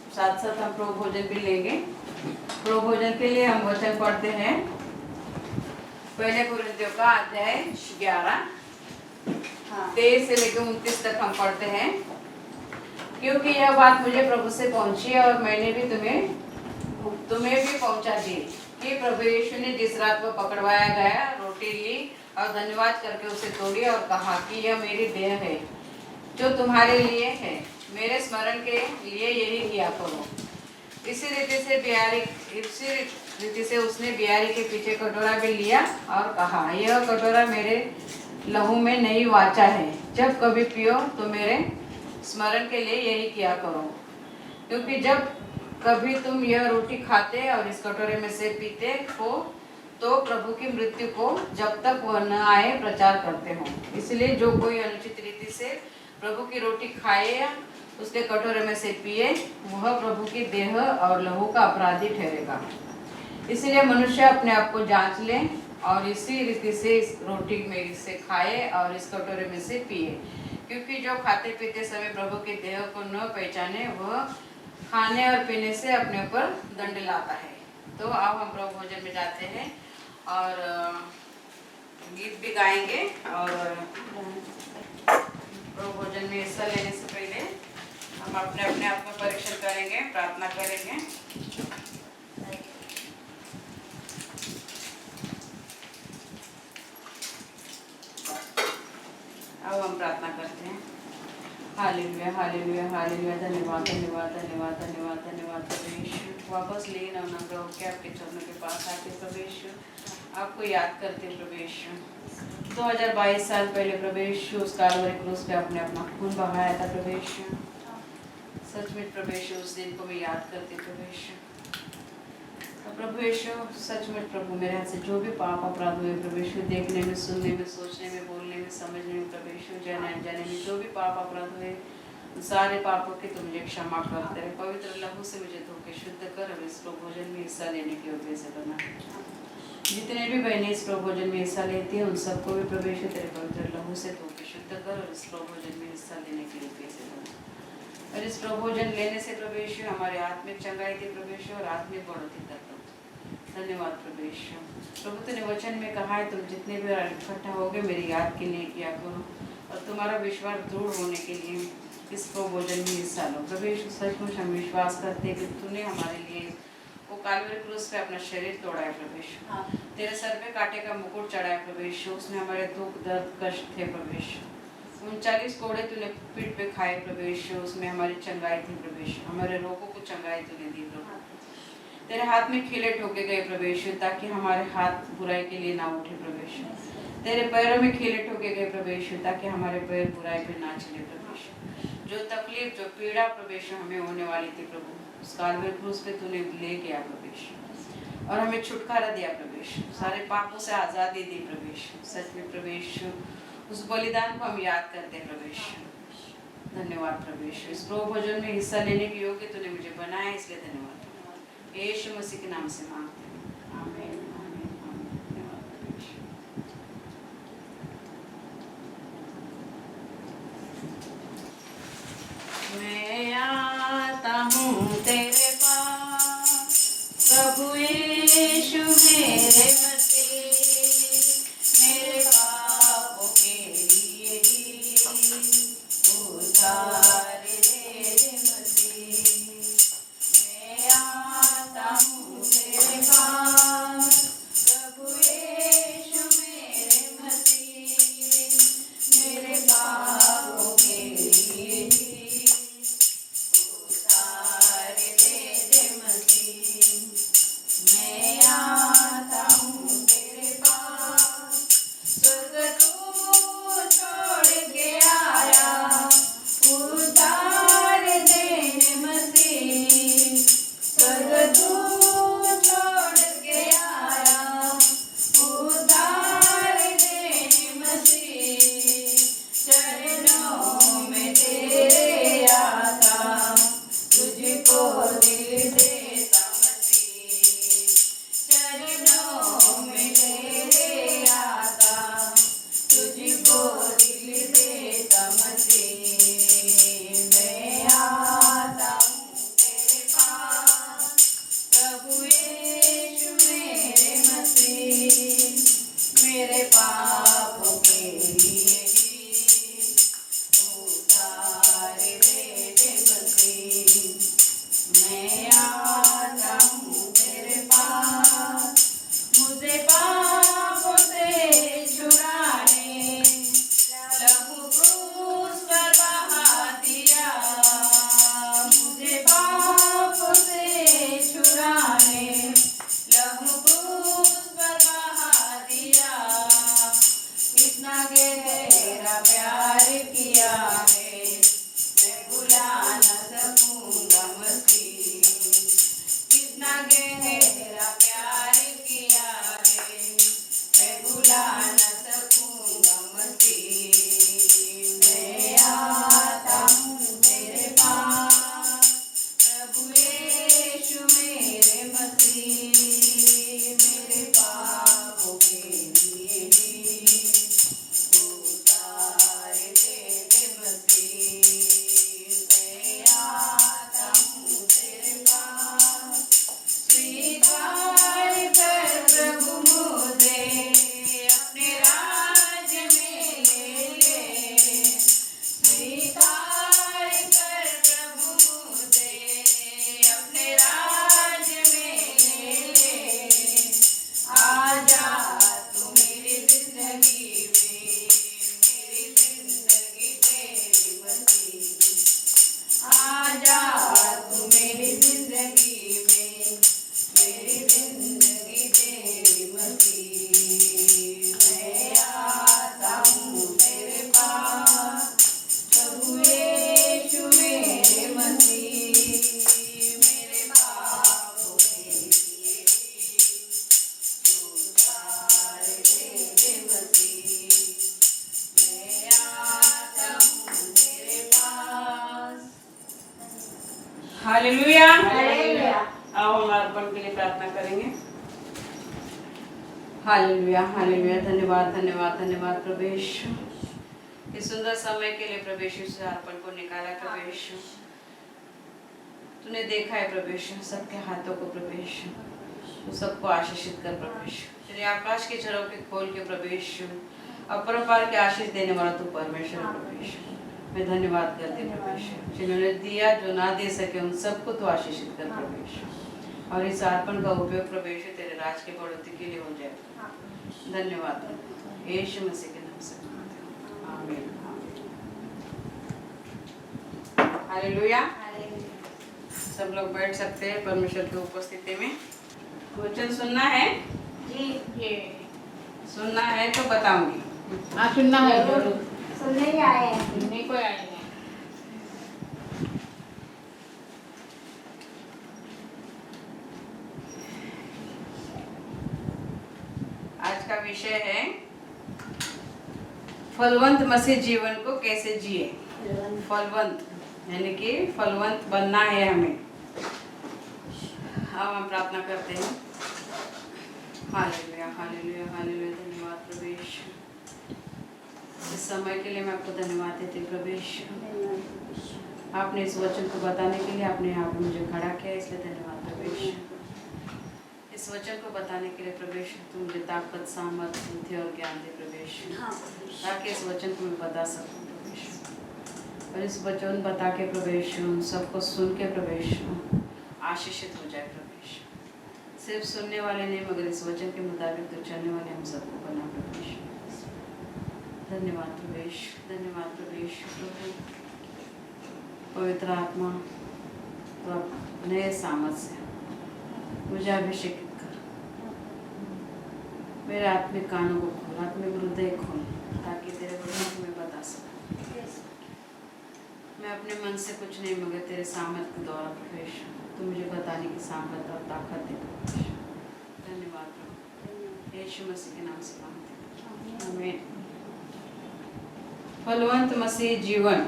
साथ साथ हम प्रभु भोजन भी लेंगे। प्रभु भोजन के लिए हम वचन पढ़ते हैं, पहले कुरिन्थियों का अध्याय 11, 23 से लेकर 29 तक हम पढ़ते हैं। क्योंकि यह बात मुझे प्रभु से पहुंची और मैंने भी तुम्हें भी पहुंचा दी कि प्रभु यीशु ने जिस रात को पकड़वाया गया, रोटी ली और धन्यवाद करके उसे तोड़ी और कहा कि यह मेरी देह है जो तुम्हारे लिए है, मेरे स्मरण के लिए यही किया करो। इसी रीति से उसने बियारी के पीछे कटोरा भी लिया और कहा, यह कटोरा मेरे लहू में नई वाचा है, जब कभी पियो तो मेरे स्मरण के लिए यही किया करो। क्योंकि जब कभी तुम यह रोटी खाते और इस कटोरे में से पीते हो तो प्रभु की मृत्यु को जब तक वह न आए प्रचार करते हो। इसलिए जो कोई अनुचित रीति से प्रभु की रोटी खाए या उसके कटोरे में से पिए, वह प्रभु की देह और लहू का अपराधी ठहरेगा। इसलिए मनुष्य अपने आप को जांच ले और इसी रीति से इस रोटी में से खाए और इस कटोरे में से पिए। क्योंकि जो खाते पीते समय प्रभु के देह को न पहचाने, वह खाने और पीने से अपने ऊपर दंड लाता है। तो अब हम प्रभु भोजन में जाते हैं और गीत भी गाएंगे, और प्रभु भोजन में हिस्सा लेने से पहले हम अपने अपने आत्म परीक्षण करेंगे, प्रार्थना करेंगे। अब हम प्रार्थना करते हैं। Hallelujah, hallelujah, hallelujah. धन्यवाद, धन्यवाद, धन्यवाद, धन्यवाद, धन्यवाद प्रभु यीशु। वापस लीन और नम्र होकर आपके चरणों के पास आके प्रभु यीशु आपको याद करते प्रभु यीशु। 2022 साल पहले प्रभु यीशु उस कालवरी क्रूस पे आपने अपना खून बहाया था प्रभु यीशु। सचमुच प्रभु यीशु उस दिन को मैं याद करती प्रभु यीशु। प्रभु यीशु सचमुच प्रभु मेरे हाथ से जो भी पाप अपराध हुए प्रभु यीशु, देखने में, सुनने में, सोचने में, बोलने में, समझने में प्रभु यीशु, जाने अनजाने में जो भी पाप अपराध हुए, सारे पापों की तुम मुझे क्षमा करते रहे। पवित्र लहू से मुझे धो के शुद्ध कर और इस प्रभु भोजन में हिस्सा लेने के योग्य से बना। जितने भी बहनें इस प्रभु भोजन में हिस्सा लेती हैं उन सबको भी प्रभु यीशु तेरे पवित्र लहू से धो के शुद्ध कर और इस प्रभु भोजन में हिस्सा लेने के योग्य से बना। और इस प्रभु भोजन लेने से प्रभु यीशु हमारे आत्मिक चंगाई थी प्रभु यीशु, और आत्मिक बढ़ोतरी करता। धन्यवाद प्रभु यीशु। प्रभु तूने वचन में कहा है, तुम जितने भी इकट्ठा होगे मेरी याद के लिए किया करो, और तुम्हारा विश्वास दृढ़ होने के लिए इस भोजन में हिस्सा लो। प्रभु यीशु, सचमुच हम विश्वास करते हैं कि तूने हमारे लिए वो कालवरी क्रूस पे अपना शरीर तोड़ा है प्रभु यीशु। तेरे सर पे कांटे का मुकुट चढ़ा है प्रभु यीशु, उसने हमारे दुख दर्द कष्ट थे प्रभु यीशु। 39 कोड़े तूने पीठ पे खाए प्रभु यीशु, उसमें हमारी चंगाई थी प्रभु यीशु, हमारे रोगों को चंगाई तूने दी प्रभु। तेरे हाथ में खीले ठोके गए प्रभु यीशु, ताकि हमारे हाथ बुराई के लिए ना उठे प्रभु यीशु। तेरे पैरों में खीले ठोके गए प्रभु यीशु, ताकि हमारे पैर बुराई पे ना चले प्रभु यीशु। जो तकलीफ, जो पीड़ा प्रभु यीशु हमें होने वाली थी प्रभु, उस कालवरी क्रूस पे तूने ले गया प्रभु यीशु और हमें छुटकारा दिया प्रभु यीशु, सारे पापों से आज़ादी दी प्रभु यीशु। सच में प्रभु यीशु, उस बलिदान को हम याद करते हैं प्रभु यीशु। धन्यवाद प्रभु यीशु, इस प्रभु भोजन में हिस्सा लेने के योग्य तूने मुझे बनाया, इसलिए धन्यवाद। यीशु मसीह के नाम से मांगते हैं, आमीन आमीन आमीन। धन्यवाद प्रभु यीशु। मैं आता हूँ तेरे पास प्रभु यीशु मेरे मसीह, मेरे पापों के लिए ही उतार दे रे मसीह। मैं आता हूँ तेरे पास प्रभु यीशु मेरे मसीह, मेरे पापों के लिए ही उतार दे रे मसीह। मैं आता हूँ तेरे पास, स्वर्ग तू छोड़ के आया, उतार दे रे मसीह। स्वर्ग तू छोड़ के आया, उतार दे रे मसीह। चरणों में तेरे आता, तुझको दिल देता मसीह। चरणों में तेरे आता, तुझको दिल देता मसीह। मैं आता हूँ तेरे पास प्रभु यीशु मेरे मसीह, मेरे पापों के लिए ही उतार दे रे मसीह। मैं आता हूँ तेरे पास, मुझे पापों से छुड़ाने लहू क्रूस पर बहा दिया। मुझे पापों से छुड़ाने लहू क्रूस पर बहा दिया। कितना गहरा प्यार किया है, मैं भुला न सकूंगा मसीह। कितना गहरा प्यार किया है, मैं भुला न सकूंगा मसीह। मैं आता हूँ तेरे पास प्रभु यीशु मेरे मसीह, मेरे पापों के लिए ही उतार दे रे मसीह। मैं आता हूँ तेरे पास, स्वीकार कर प्रभु मुझे, अपने राज्य में ले ले। स्वीकार कर प्रभु मुझे, अपने राज्य में ले ले। आजा तू मेरी जिंदगी में, मेरी जिंदगी तेरी मसीह। आजा तू मेरी जिंदगी में, मेरी जिंदगी तेरी मसीह। मैं आता हूँ तेरे पास प्रभु यीशु मेरे मसीह, मेरे पापों के लिए उतार दे रे मसीह। मैं आता हूँ तेरे पास। हालेलुया। आओ हम अर्पण के लिए प्रार्थना करेंगे। Hallelujah hallelujah. धन्यवाद धन्यवाद धन्यवाद प्रभु यीशु, इस सुंदर समय के लिए प्रभु यीशु से अर्पण को निकाला प्रभु यीशु। तूने देखा है प्रभु यीशु सबके हाथों को प्रभु यीशु, तू सबको आशीषित कर प्रभु यीशु। तेरे आकाश के झरोखे खोल के प्रभु यीशु, अपरंपार के आशीष देने वाला तू परमेश्वर प्रभु यीशु। मैं धन्यवाद करती हूँ प्रभु यीशु, जिन्होंने दिया जो ना दे सके उन सबको तो आशीषित कर प्रभु यीशु, और इस अर्पण का उपयोग प्रभु यीशु तेरे राज के बढ़ोतरी के लिए हो जाए। धन्यवाद यीशु मसीह के नाम से मांगते हैं, आमीन। हालेलुया। सब लोग बैठ सकते हैं परमेश्वर की उपस्थिति में। वचन सुनना है जी, ये सुनना है तो बताऊंगी। हाँ सुनना है जरूर सुनने ही आए हैं। सुनने को आए हैं। आज का विषय है फलवंत मसीह जीवन को कैसे जिए। फलवंत यानी कि फलवंत बनना है हमें। अब हम प्रार्थना करते हैं। Hallelujah hallelujah hallelujah. धन्यवाद प्रभु यीशु, इस समय के लिए मैं आपको धन्यवाद देती हूँ प्रभु यीशु। आपने इस वचन को बताने के लिए अपने आप में मुझे खड़ा किया, इसलिए धन्यवाद प्रभु यीशु। इस वचन को बताने के लिए प्रभु यीशु तुम मुझे ताकत, सामर्थ, बुद्धि और ज्ञान दे प्रभु यीशु, ताकि इस वचन को मैं बता सकूं प्रभु यीशु। और इस वचन बता के प्रभु यीशु सबको सुन के प्रभु यीशु आशीषित हो जाए प्रभु यीशु। सिर्फ सुनने वाले नहीं मगर इस वचन के मुताबिक तो चलने वाले हम सबको बना प्रभु यीशु। धन्यवाद प्रभु यीशु, धन्यवाद प्रभु यीशु। प्रभु पवित्र आत्मा तो अब नए सामर्थ से मुझे अभिषेकित कर, मेरे आत्मिक कानों को खोल, आत्मिक हृदय खोल, ताकि तेरे वचन को मैं बता सकूं। मैं अपने मन से कुछ नहीं मगर तेरे सामर्थ के द्वारा प्रभु यीशु तू मुझे बताने की सामर्थ और ताकत दे प्रभु यीशु। धन्यवाद प्रभु यीशु मसीह के नाम से मांगते हैं, आमीन। फलवंत मसीह जीवन।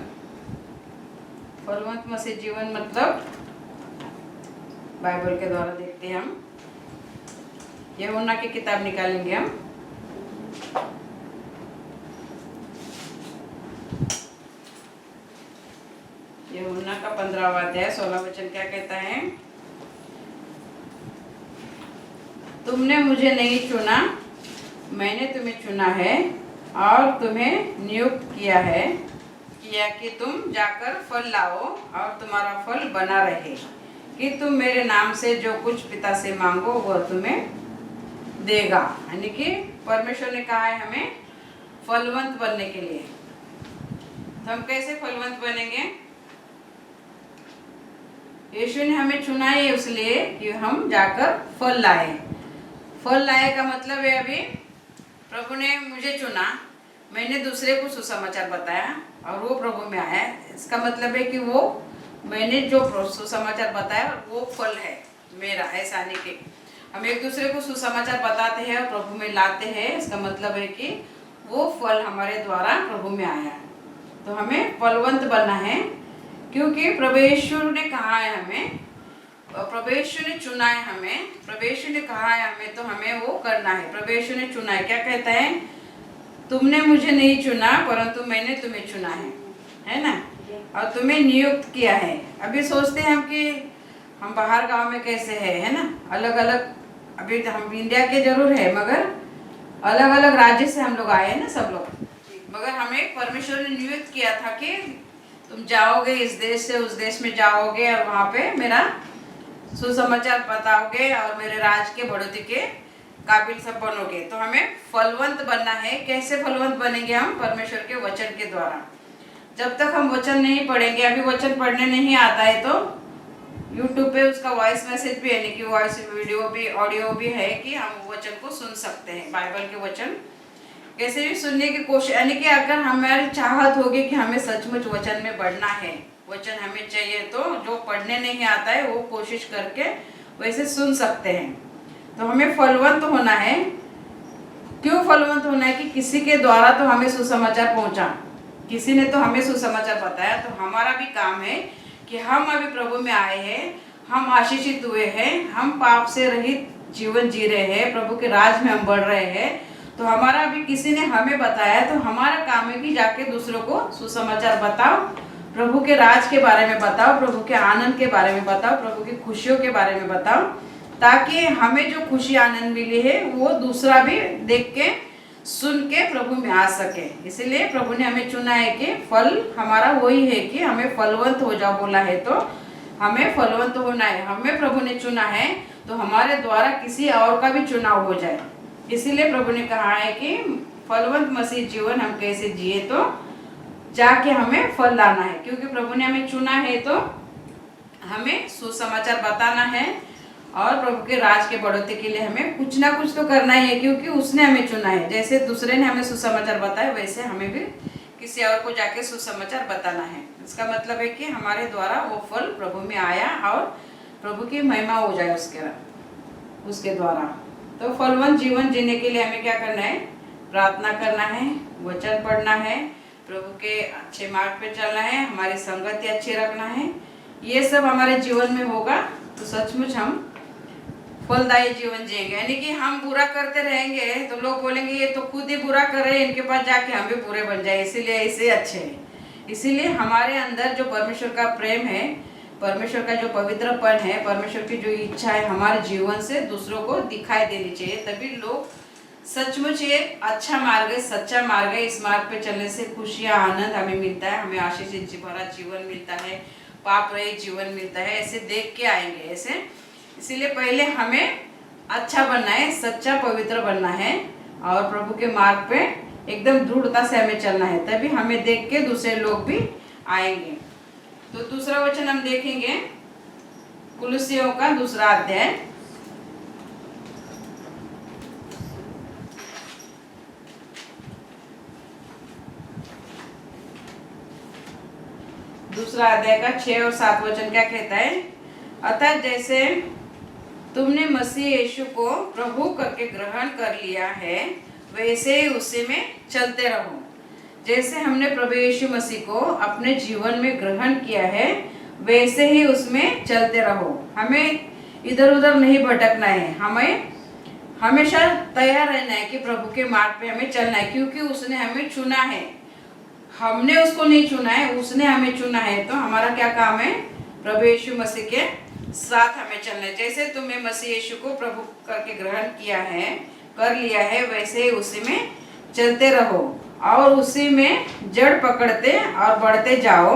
फलवंत मसीह जीवन मतलब बाइबल के द्वारा देखते हैं हम। यूहन्ना की किताब निकालेंगे हम। यूहन्ना का 15वां अध्याय 16 वचन क्या कहता है? तुमने मुझे नहीं चुना, मैंने तुम्हें चुना है और तुम्हें नियुक्त किया कि तुम जाकर फल लाओ और तुम्हारा फल बना रहे, कि तुम मेरे नाम से जो कुछ पिता से मांगो वह तुम्हें देगा। यानी कि परमेश्वर ने कहा है हमें फलवंत बनने के लिए। तो हम कैसे फलवंत बनेंगे? यीशु ने हमें चुना है इसलिए कि हम जाकर फल लाए। फल लाए का मतलब है अभी प्रभु ने मुझे चुना, मैंने दूसरे को सुसमाचार बताया और वो प्रभु में आया। इसका मतलब है कि वो मैंने जो सुसमाचार बताया वो फल है मेरा। ऐसा नहीं कि हम एक दूसरे को सुसमाचार बताते हैं और प्रभु में लाते हैं, इसका मतलब है कि वो फल हमारे द्वारा प्रभु में आया। तो हमें फलवंत बनना है क्योंकि प्रभु यीशु ने कहा है हमें, प्रभु यीशु ने चुना है हमें, प्रभु यीशु ने कहा है हमें, तो हमें वो करना है। प्रभु यीशु ने चुना है। क्या कहता है? तुमने मुझे नहीं चुना परंतु मैंने तुम्हें चुना है ना, और तुम्हें नियुक्त किया है। अभी सोचते हैं हम कि हम बाहर गांव में कैसे है ना, अलग अलग, अभी हम इंडिया के जरूर है मगर अलग अलग राज्य से हम लोग आए हैं ना सब लोग, मगर हमें परमेश्वर ने नियुक्त किया था कि तुम जाओगे इस देश से उस देश में जाओगे और वहाँ पे मेरा सुसमाचार बताओगे और मेरे राज के बढ़ोतरी के काबिल सब बनोगे। तो हमें फलवंत बनना है। कैसे फलवंत बनेंगे हम? परमेश्वर के वचन के द्वारा। जब तक हम वचन नहीं पढ़ेंगे, अभी वचन पढ़ने नहीं आता है तो YouTube पे उसका वॉइस मैसेज भी यानी कि वॉइस वीडियो भी ऑडियो भी है कि हम वचन को सुन सकते हैं। बाइबल के वचन कैसे भी सुनने की कोशिश, यानी कि अगर हमारी चाहत होगी कि हमें सचमुच वचन में बढ़ना है, वचन हमें चाहिए, तो जो पढ़ने नहीं आता है वो कोशिश करके वैसे सुन सकते हैं। तो हमें फलवंत होना है। क्यों फलवंत होना है? कि किसी के द्वारा तो हमें सुसमाचार पहुंचा, किसी ने तो हमें सुसमाचार बताया। तो हमारा भी काम है कि हम अभी प्रभु में आए हैं, हम आशीषित हुए हैं, हम पाप से रहित जीवन जी रहे हैं, प्रभु के राज में हम बढ़ रहे हैं। तो हमारा भी किसी ने हमें बताया, तो हमारा काम है कि जाके दूसरों को सुसमाचार बताओ, प्रभु के राज के बारे में बताओ, प्रभु के आनंद के बारे में बताओ, प्रभु की खुशियों के बारे में बताओ, ताकि हमें जो खुशी आनंद मिली है वो दूसरा भी देख के सुन के प्रभु में आ सके। इसलिए प्रभु ने हमें चुना है कि फल हमारा वही है कि हमें फलवंत हो जाओ बोला है, तो हमें फलवंत होना है। हमें प्रभु ने चुना है तो हमारे द्वारा किसी और का भी चुनाव हो जाए। इसीलिए प्रभु ने कहा है कि फलवंत मसीह जीवन हम कैसे जिए, तो जाके हमें फल लाना है। क्योंकि प्रभु ने हमें चुना है तो हमें सुसमाचार बताना है और प्रभु के राज के बढ़ोतरी के लिए हमें कुछ ना कुछ तो करना ही है, क्योंकि उसने हमें चुना है। जैसे दूसरे ने हमें सुसमाचार बताया वैसे हमें भी किसी और को जाके सुसमाचार बताना है। इसका मतलब है कि हमारे द्वारा वो फल प्रभु में आया और प्रभु की महिमा हो जाए उसके द्वारा। तो फलवंत जीवन जीने के लिए हमें क्या करना है? प्रार्थना करना है, वचन पढ़ना है, प्रभु के अच्छे मार्ग पे चलना है, हमारी संगति अच्छी रखना है। ये सब हमारे जीवन में होगा तो सचमुच हम फलदायी जीवन जिएंगे। यानी कि हम बुरा करते रहेंगे तो लोग बोलेंगे ये तो खुद ही बुरा कर रहे हैं, इनके पास जाके हम भी बुरे बन जाए, इसीलिए ऐसे अच्छे हैं। इसीलिए हमारे अंदर जो परमेश्वर का प्रेम है, परमेश्वर का जो पवित्रपन है, परमेश्वर की जो इच्छा है हमारे जीवन से दूसरों को दिखाई देनी चाहिए। तभी लोग सचमुच ये अच्छा मार्ग है, सच्चा मार्ग है, इस मार्ग पे चलने से खुशियाँ आनंद हमें मिलता है, हमें आशीष भरा जीवन मिलता है, पाप रहित जीवन मिलता है, ऐसे देख के आएंगे ऐसे। इसीलिए पहले हमें अच्छा बनना है, सच्चा पवित्र बनना है और प्रभु के मार्ग पे एकदम दृढ़ता से हमें चलना है, तभी हमें देख के दूसरे लोग भी आएंगे। तो दूसरा वचन हम देखेंगे कुलुस्सियों का 2 अध्याय। दूसरा अध्याय का 6 और 7 वचन क्या कहता है? अतः जैसे तुमने मसीह यीशु को प्रभु करके ग्रहण कर लिया है वैसे ही उसी में चलते रहो। जैसे हमने प्रभु यीशु मसीह को अपने जीवन में ग्रहण किया है वैसे ही उसमें चलते रहो। हमें इधर उधर नहीं भटकना है, हमें हमेशा तैयार रहना है कि प्रभु के मार्ग पे हमें चलना है, क्योंकि उसने हमें चुना है। हमने उसको नहीं चुना है, उसने हमें चुना है। तो हमारा क्या काम है? प्रभु यीशु मसीह के साथ हमें चलना है। जैसे तुमने मसीह यीशु को प्रभु करके ग्रहण किया है, कर लिया है, वैसे ही उसी में चलते रहो और उसी में जड़ पकड़ते और बढ़ते जाओ।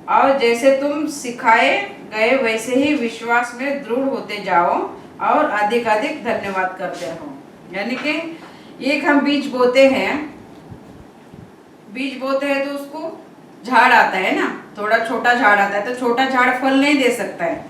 और जैसे तुम सिखाए गए वैसे ही विश्वास में दृढ़ होते जाओ और अधिक अधिक धन्यवाद करते रहो। यानी कि एक हम बीज बोते हैं, बीज बोते हैं तो उसको झाड़ आता है ना, थोड़ा छोटा झाड़ आता है, तो छोटा झाड़ फल नहीं दे सकता है।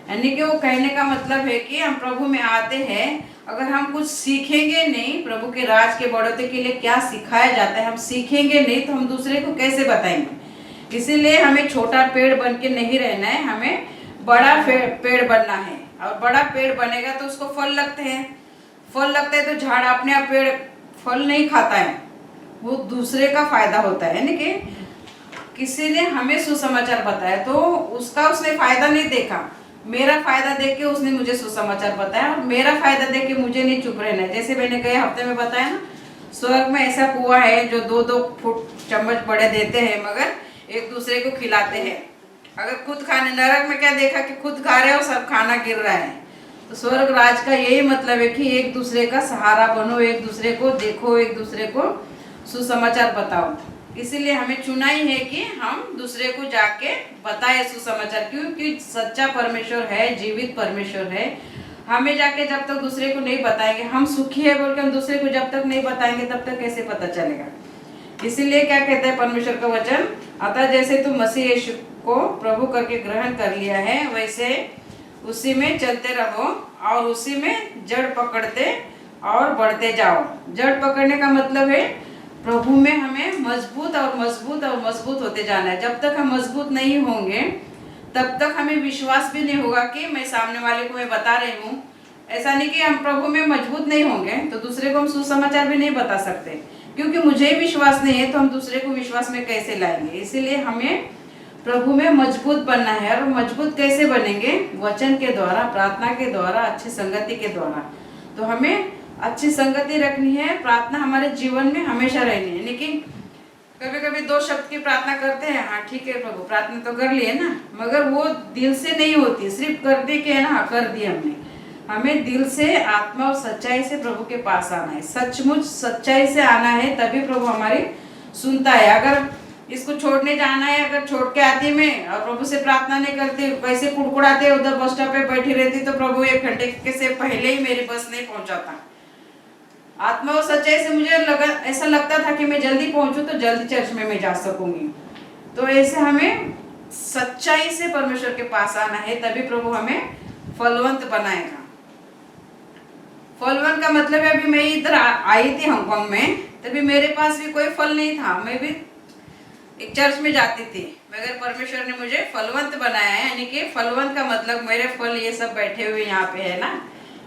यानी कि वो कहने का मतलब है कि हम प्रभु में आते हैं, अगर हम कुछ सीखेंगे नहीं, प्रभु के राज के बढ़ोतरी के लिए क्या सिखाया जाता है हम सीखेंगे नहीं तो हम दूसरे को कैसे बताएंगे। इसीलिए हमें छोटा पेड़ बन के नहीं रहना है, हमें बड़ा पेड़ बनना है। और बड़ा पेड़ बनेगा तो उसको फल लगते हैं, फल लगता है तो झाड़ अपने आप पेड़ फल नहीं खाता है, वो दूसरे का फायदा होता है। यानी कि किसी ने हमें सुसमाचार बताया तो उसका उसने फायदा नहीं देखा, मेरा फायदा देख के उसने मुझे सुसमाचार बताया और मेरा फायदा देख के मुझे नहीं चुप रहना है। जैसे मैंने गए हफ्ते में बताया ना, स्वर्ग में ऐसा कुआं है जो 2-2 फुट चम्मच बड़े देते हैं मगर एक दूसरे को खिलाते हैं। अगर खुद खाने, नरक में क्या देखा कि खुद खा रहे हो सब खाना गिर रहा है। तो स्वर्ग राज का यही मतलब है कि एक दूसरे का सहारा बनो, एक दूसरे को देखो, एक दूसरे को सुसमाचार बताओ। इसीलिए हमें चुना ही है कि हम दूसरे को जाके बताए सुसमाचार, क्योंकि सच्चा परमेश्वर है, जीवित परमेश्वर है। हमें जाके जब तक दूसरे को नहीं बताएंगे, हम सुखी है बोल के हम दूसरे को जब तक नहीं बताएंगे तब तक कैसे पता चलेगा। इसीलिए क्या कहता है परमेश्वर का वचन? अतः जैसे तुम मसीह यीशु को प्रभु करके ग्रहण कर लिया है वैसे उसी में चलते रहो और उसी में जड़ पकड़ते और बढ़ते जाओ। जड़ पकड़ने का मतलब है प्रभु में हमें मजबूत और मजबूत और मजबूत होते जाना है। जब तक हम मजबूत नहीं होंगे तब तक हमें विश्वास भी नहीं होगा कि मैं सामने वाले को मैं बता रही हूँ। ऐसा नहीं कि हम प्रभु में मजबूत नहीं होंगे तो दूसरे को हम सुसमाचार भी नहीं बता सकते, क्योंकि मुझे विश्वास नहीं है तो हम दूसरे को विश्वास में कैसे लाएंगे। इसीलिए हमें प्रभु में मजबूत बनना है। और मजबूत कैसे बनेंगे? वचन के द्वारा, प्रार्थना के द्वारा, अच्छी संगति के द्वारा। तो हमें अच्छी संगति रखनी है, प्रार्थना हमारे जीवन में हमेशा रहनी है। लेकिन कभी कभी 2 शब्द की प्रार्थना करते हैं, हाँ ठीक है प्रभु प्रार्थना तो कर लिए ना, मगर वो दिल से नहीं होती, सिर्फ कर दी कि है ना कर दी हमने, हमें दिल से, आत्मा और सच्चाई से प्रभु के पास आना है। सचमुच सच्चाई से आना है, तभी प्रभु हमारी सुनता है। अगर इसको छोड़ने जाना है, अगर छोड़ के आती मैं और प्रभु से प्रार्थना नहीं करती, वैसे कुड़कुड़ाते उधर बस स्टॉप पे बैठी रहती, तो प्रभु 1 घंटे से पहले ही मेरी बस नहीं पहुंचाता। आत्मा और सच्चाई से मुझे ऐसा लगता था कि मैं जल्दी पहुंचूं तो जल्दी चर्च में मैं जा सकूंगी। तो ऐसे हमें सच्चाई से परमेश्वर के पास आना है, तभी प्रभु हमें फलवंत बनाएगा। फलवंत का मतलब है, अभी मैं इधर आई थी हांगकांग में, तभी मेरे पास भी कोई फल नहीं था। मैं भी एक चर्च में जाती थी, मगर परमेश्वर ने मुझे फलवंत बनाया है। यानी कि फलवंत का मतलब मेरे फल ये सब बैठे हुए यहाँ पे है ना,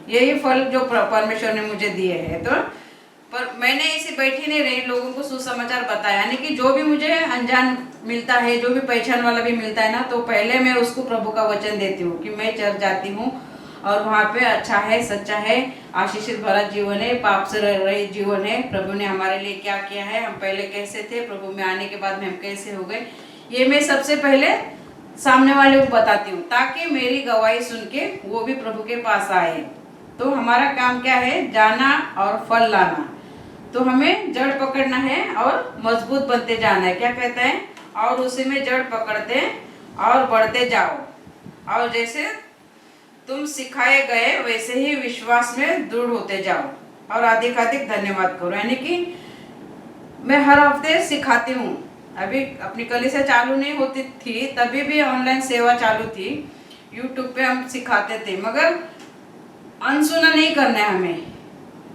यही फल जो परमेश्वर ने मुझे दिए हैं। तो पर मैंने ऐसे बैठी नहीं रही, लोगों को सुसमाचार बताया। यानी कि जो भी मुझे अनजान मिलता है, जो भी पहचान वाला भी मिलता है ना, तो पहले मैं उसको प्रभु का वचन देती हूँ कि मैं चर्च जाती हूँ और वहाँ पे अच्छा है, सच्चा है, आशीषित भरा जीवन है, पाप से रहित जीवन है। प्रभु ने हमारे लिए क्या किया है, हम पहले कैसे थे, प्रभु में आने के बाद में हम कैसे हो गए, ये मैं सबसे पहले सामने वाले को बताती हूँ, ताकि मेरी गवाही सुन के वो भी प्रभु के पास आए। तो हमारा काम क्या है, जाना और फल लाना। तो हमें जड़ पकड़ना है और मजबूत बनते जाना है। क्या कहते हैं, और उसी में जड़ पकड़ते और बढ़ते जाओ, और जैसे तुम सिखाए गए वैसे ही विश्वास में दृढ़ होते जाओ, और अधिक अधिक धन्यवाद करो। यानी कि मैं हर हफ्ते सिखाती हूँ। अभी अपनी कलीसिया चालू नहीं होती थी, तभी भी ऑनलाइन सेवा चालू थी, यूट्यूब पे हम सिखाते थे, मगर अनसुना नहीं करना है हमें।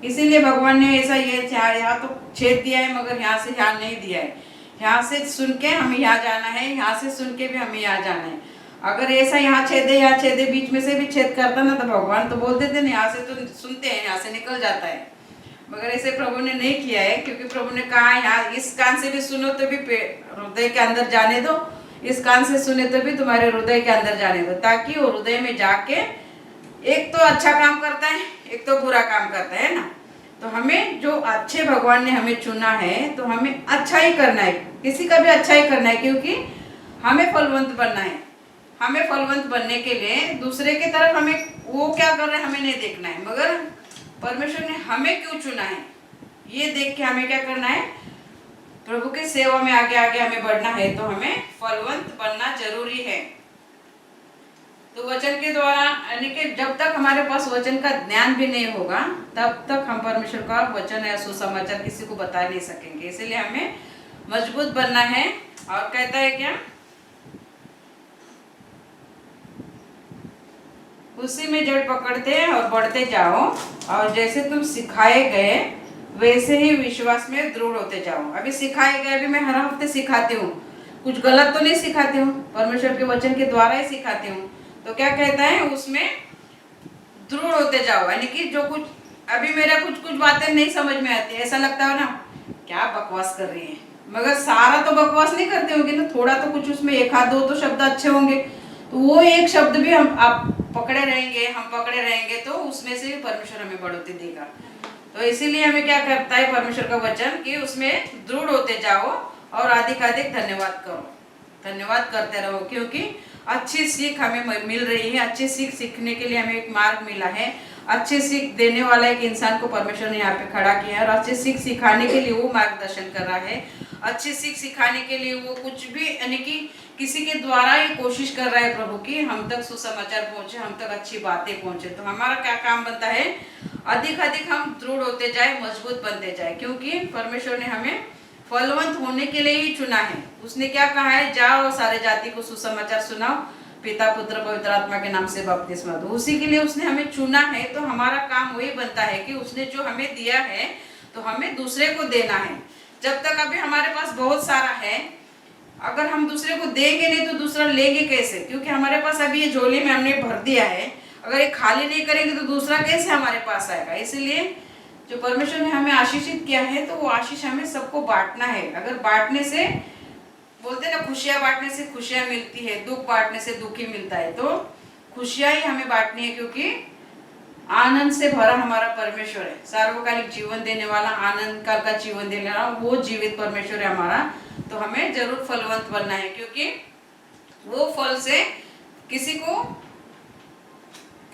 इसीलिए भगवान ने ऐसा ये यहाँ तो छेद दिया है, मगर यहाँ से यहाँ नहीं दिया है। यहाँ से सुन के हमें यहाँ जाना है, यहाँ से सुन के भी हमें यहाँ जाना है। अगर ऐसा यहाँ छेद है, यहाँ छेद है, बीच में से भी छेद करता ना, तो भगवान तो बोल देते ना, यहाँ से तो सुनते हैं, यहाँ से निकल जाता है। मगर ऐसे प्रभु ने नहीं किया है, क्योंकि प्रभु ने कहा यहाँ इस कान से भी सुनो तो भी हृदय के अंदर जाने दो, इस कान से सुने तो भी तुम्हारे हृदय के अंदर जाने दो, ताकि वो हृदय में जाके एक तो अच्छा काम करता है, एक तो बुरा काम करता है ना। तो हमें जो अच्छे भगवान ने हमें चुना है, तो हमें अच्छा ही करना है, किसी का भी अच्छा ही करना है, क्योंकि हमें फलवंत बनना है। हमें फलवंत बनने के लिए दूसरे की तरफ हमें वो क्या कर रहे हैं हमें नहीं देखना है, मगर परमेश्वर ने हमें क्यों चुना है ये देख के हमें क्या करना है, प्रभु की सेवा में आगे आगे हमें बढ़ना है। तो हमें फलवंत बनना जरूरी है। तो वचन के द्वारा, यानी कि जब तक हमारे पास वचन का ज्ञान भी नहीं होगा, तब तक हम परमेश्वर का वचन या सुसमाचार किसी को बता नहीं सकेंगे। इसलिए हमें मजबूत बनना है। और कहता है क्या, उसी में जड़ पकड़ते हैं और बढ़ते जाओ, और जैसे तुम सिखाए गए वैसे ही विश्वास में दृढ़ होते जाओ। अभी सिखाए गए, अभी मैं हर हफ्ते सिखाती हूँ, कुछ गलत तो नहीं सिखाती हूँ, परमेश्वर के वचन के द्वारा ही सिखाती हूँ। तो क्या कहता है, उसमें दृढ़ होते जाओ। यानी कि जो कुछ अभी मेरा कुछ बातें नहीं समझ में आती, ऐसा लगता है ना क्या बकवास कर रही है, मगर सारा तो बकवास नहीं करते होंगे ना, थोड़ा तो कुछ उसमें एक आध दो तो शब्द अच्छे होंगे, तो वो एक शब्द भी हम आप पकड़े रहेंगे, हम पकड़े रहेंगे, तो उसमें से भी परमेश्वर हमें बढ़ोतरी देगा। तो इसीलिए हमें क्या करता है परमेश्वर का वचन, कि उसमें दृढ़ होते जाओ और अधिक अधिक धन्यवाद करो, धन्यवाद करते रहो, क्योंकि अच्छी सीख हमें मिल रही है। अच्छी सीख सीखने के लिए हमें एक मार्ग मिला है, अच्छी सीख देने वाला एक इंसान को परमेश्वर ने यहाँ पे खड़ा किया है, और अच्छी सीख सिखाने के लिए वो मार्गदर्शन कर रहा है। अच्छी सीख सिखाने के लिए वो कुछ भी, यानी कि किसी के द्वारा ही कोशिश कर रहा है प्रभु की हम तक सुसमाचार पहुंचे, हम तक अच्छी बातें पहुंचे। तो हमारा क्या काम बनता है, अधिक अधिक हम दृढ़ होते जाए, मजबूत बनते जाए, क्योंकि परमेश्वर ने हमें फलवंत होने के लिए ही चुना है। उसने क्या कहा है, जाओ सारे जाति को सुसमाचार सुनाओ, पिता पुत्र पवित्र आत्मा के नाम से बपतिस्मा दो। उसी के लिए उसने हमें चुना है। तो हमारा काम वही बनता है कि उसने जो हमें दिया है तो हमें दूसरे को देना है। जब तक अभी हमारे पास बहुत सारा है, अगर हम दूसरे को देंगे नहीं तो दूसरा लेंगे कैसे, क्योंकि हमारे पास अभी ये झोली में हमने भर दिया है, अगर ये खाली नहीं करेंगे तो दूसरा कैसे हमारे पास आएगा। इसलिए जो परमेश्वर ने हमें आशीषित किया है, तो वो आशीष हमें सबको बांटना है। अगर बांटने से, बोलते ना खुशियां बांटने से खुशियां मिलती है, दुख बांटने से दुख ही मिलता है, तो खुशियां ही हमें बांटनी है, क्योंकि आनंद से भरा हमारा परमेश्वर है, सार्वकालिक जीवन देने वाला, आनंद काल का जीवन देने वाला वो जीवित परमेश्वर है हमारा। तो हमें जरूर फलवंत बनना है, क्योंकि वो फल से किसी को,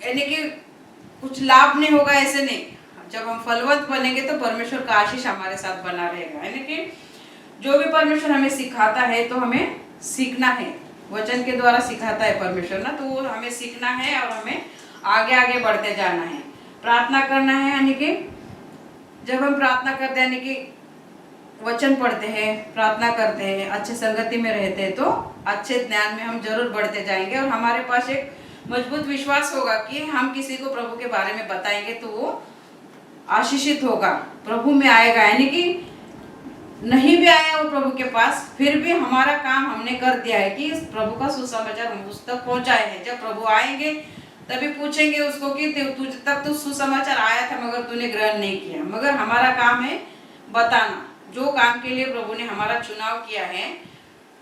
यानी कि कुछ लाभ नहीं होगा ऐसे नहीं। जब हम फलवंत बनेंगे तो परमेश्वर का आशीष हमारे साथ बना रहेगा। यानी कि जो भी परमेश्वर हमें सिखाता है तो हमें सीखना है, वचन के द्वारा सिखाता है परमेश्वर ना, तो वो हमें सीखना है और हमें आगे आगे बढ़ते जाना है। प्रार्थना करना है, यानी कि जब हम प्रार्थना करते हैं, यानी कि वचन पढ़ते हैं, प्रार्थना करते हैं, अच्छे संगति में रहते हैं, तो अच्छे ज्ञान में हम जरूर बढ़ते जाएंगे और हमारे पास एक मजबूत विश्वास होगा कि हम किसी को प्रभु के बारे में बताएंगे तो वो आशीषित होगा, प्रभु में आएगा। यानी कि नहीं भी आया वो प्रभु के पास, फिर भी हमारा काम हमने कर दिया है कि प्रभु का सुसमाचार हम उस तक पहुंचाए हैं। जब प्रभु आएंगे तभी पूछेंगे उसको कि तब तो सुसमाचार आया था मगर तूने ग्रहण नहीं किया। मगर हमारा काम है बताना, जो काम के लिए प्रभु ने हमारा चुनाव किया है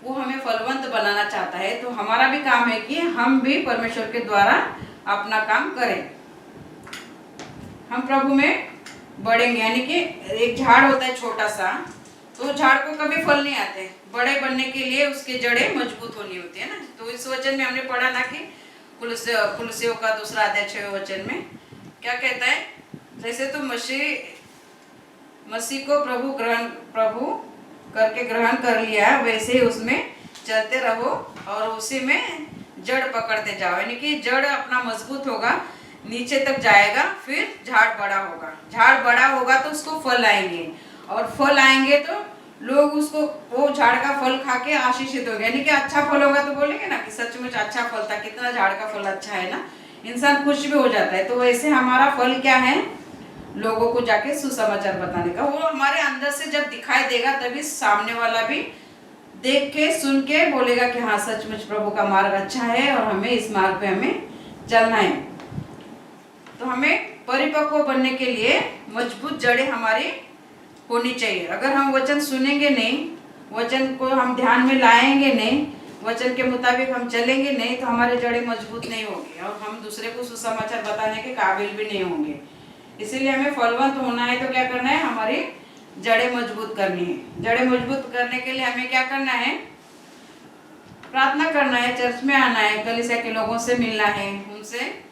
वो हमें फलवंत बनाना चाहता है, तो हमारा भी काम है कि हम भी परमेश्वर के द्वारा अपना काम करें, हम प्रभु में बढ़ेंगे। यानी कि एक झाड़ होता है छोटा सा, तो झाड़ को कभी फल नहीं आते, बड़े बनने के लिए उसके जड़ें मजबूत होनी होती है ना। तो इस वचन में हमने पढ़ा ना कि कुलसियों का 2 अध्याय 6 वचन में क्या कहता है, जैसे तो मसीह को प्रभु करके ग्रहण कर लिया, वैसे ही उसमें चलते रहो और उसी में जड़ पकड़ते जाओ। यानी कि जड़ अपना मजबूत होगा, नीचे तक जाएगा, फिर झाड़ बड़ा होगा। झाड़ बड़ा होगा तो उसको फल आएंगे और फल आएंगे तो लोग उसको वो झाड़ का फल खा के आशीषित होंगे। यानी कि अच्छा फल होगा तो बोलेंगे ना कि सचमुच अच्छा फल था, कितना झाड़ का फल अच्छा है ना, इंसान खुश भी हो जाता है। तो वैसे हमारा फल क्या है, लोगों को जाके सुसमाचार बताने का। वो हमारे अंदर से जब दिखाई देगा तभी सामने वाला भी देख के सुन के बोलेगा कि हाँ सचमुच प्रभु का मार्ग अच्छा है और हमें इस मार्ग पे हमें चलना है। तो हमें परिपक्व बनने के लिए मजबूत जड़ें हमारी होनी चाहिए। अगर हम वचन सुनेंगे नहीं, वचन को हम ध्यान में लाएंगे नहीं, वचन के मुताबिक हम चलेंगे नहीं, तो हमारे जड़ें मजबूत नहीं होगी और हम दूसरे को सुसमाचार बताने के काबिल भी नहीं होंगे। इसीलिए हमें फलवंत होना है तो क्या करना है, हमारी जड़ें मजबूत करनी है। जड़ें मजबूत करने के लिए हमें क्या करना है, प्रार्थना करना है, चर्च में आना है, कलीसिया के लोगों से मिलना है, उनसे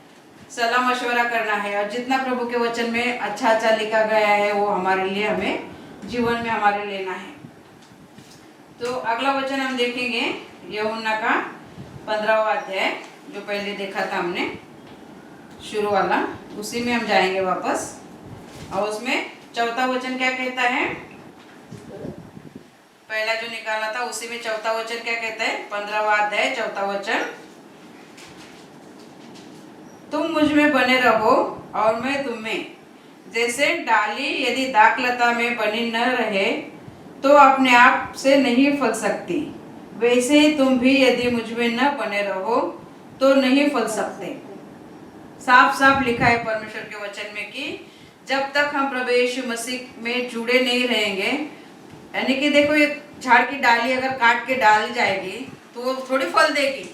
सलाह मशवरा करना है और जितना प्रभु के वचन में अच्छा अच्छा लिखा गया है वो हमारे लिए हमें जीवन में हमारे लेना है। तो अगला वचन हम देखेंगे यूहन्ना का 15वां अध्याय, जो पहले देखा था हमने शुरू वाला, उसी में हम जाएंगे वापस। और उसमें 4था वचन क्या कहता है, पहला जो निकाला था उसी में 4था वचन क्या कहता है, 15वां अध्याय 4था वचन, तुम मुझ में बने रहो और मैं तुम में। जैसे डाली यदि दाखलता में बनी न रहे तो अपने आप से नहीं फल सकती, वैसे ही तुम भी यदि मुझ में न बने रहो तो नहीं फल सकते। साफ साफ लिखा है परमेश्वर के वचन में कि जब तक हम प्रभु यीशु मसीह में जुड़े नहीं रहेंगे, यानी कि देखो ये झाड़ की डाली अगर काट के डाली जाएगी तो वो थोड़ी फल देगी,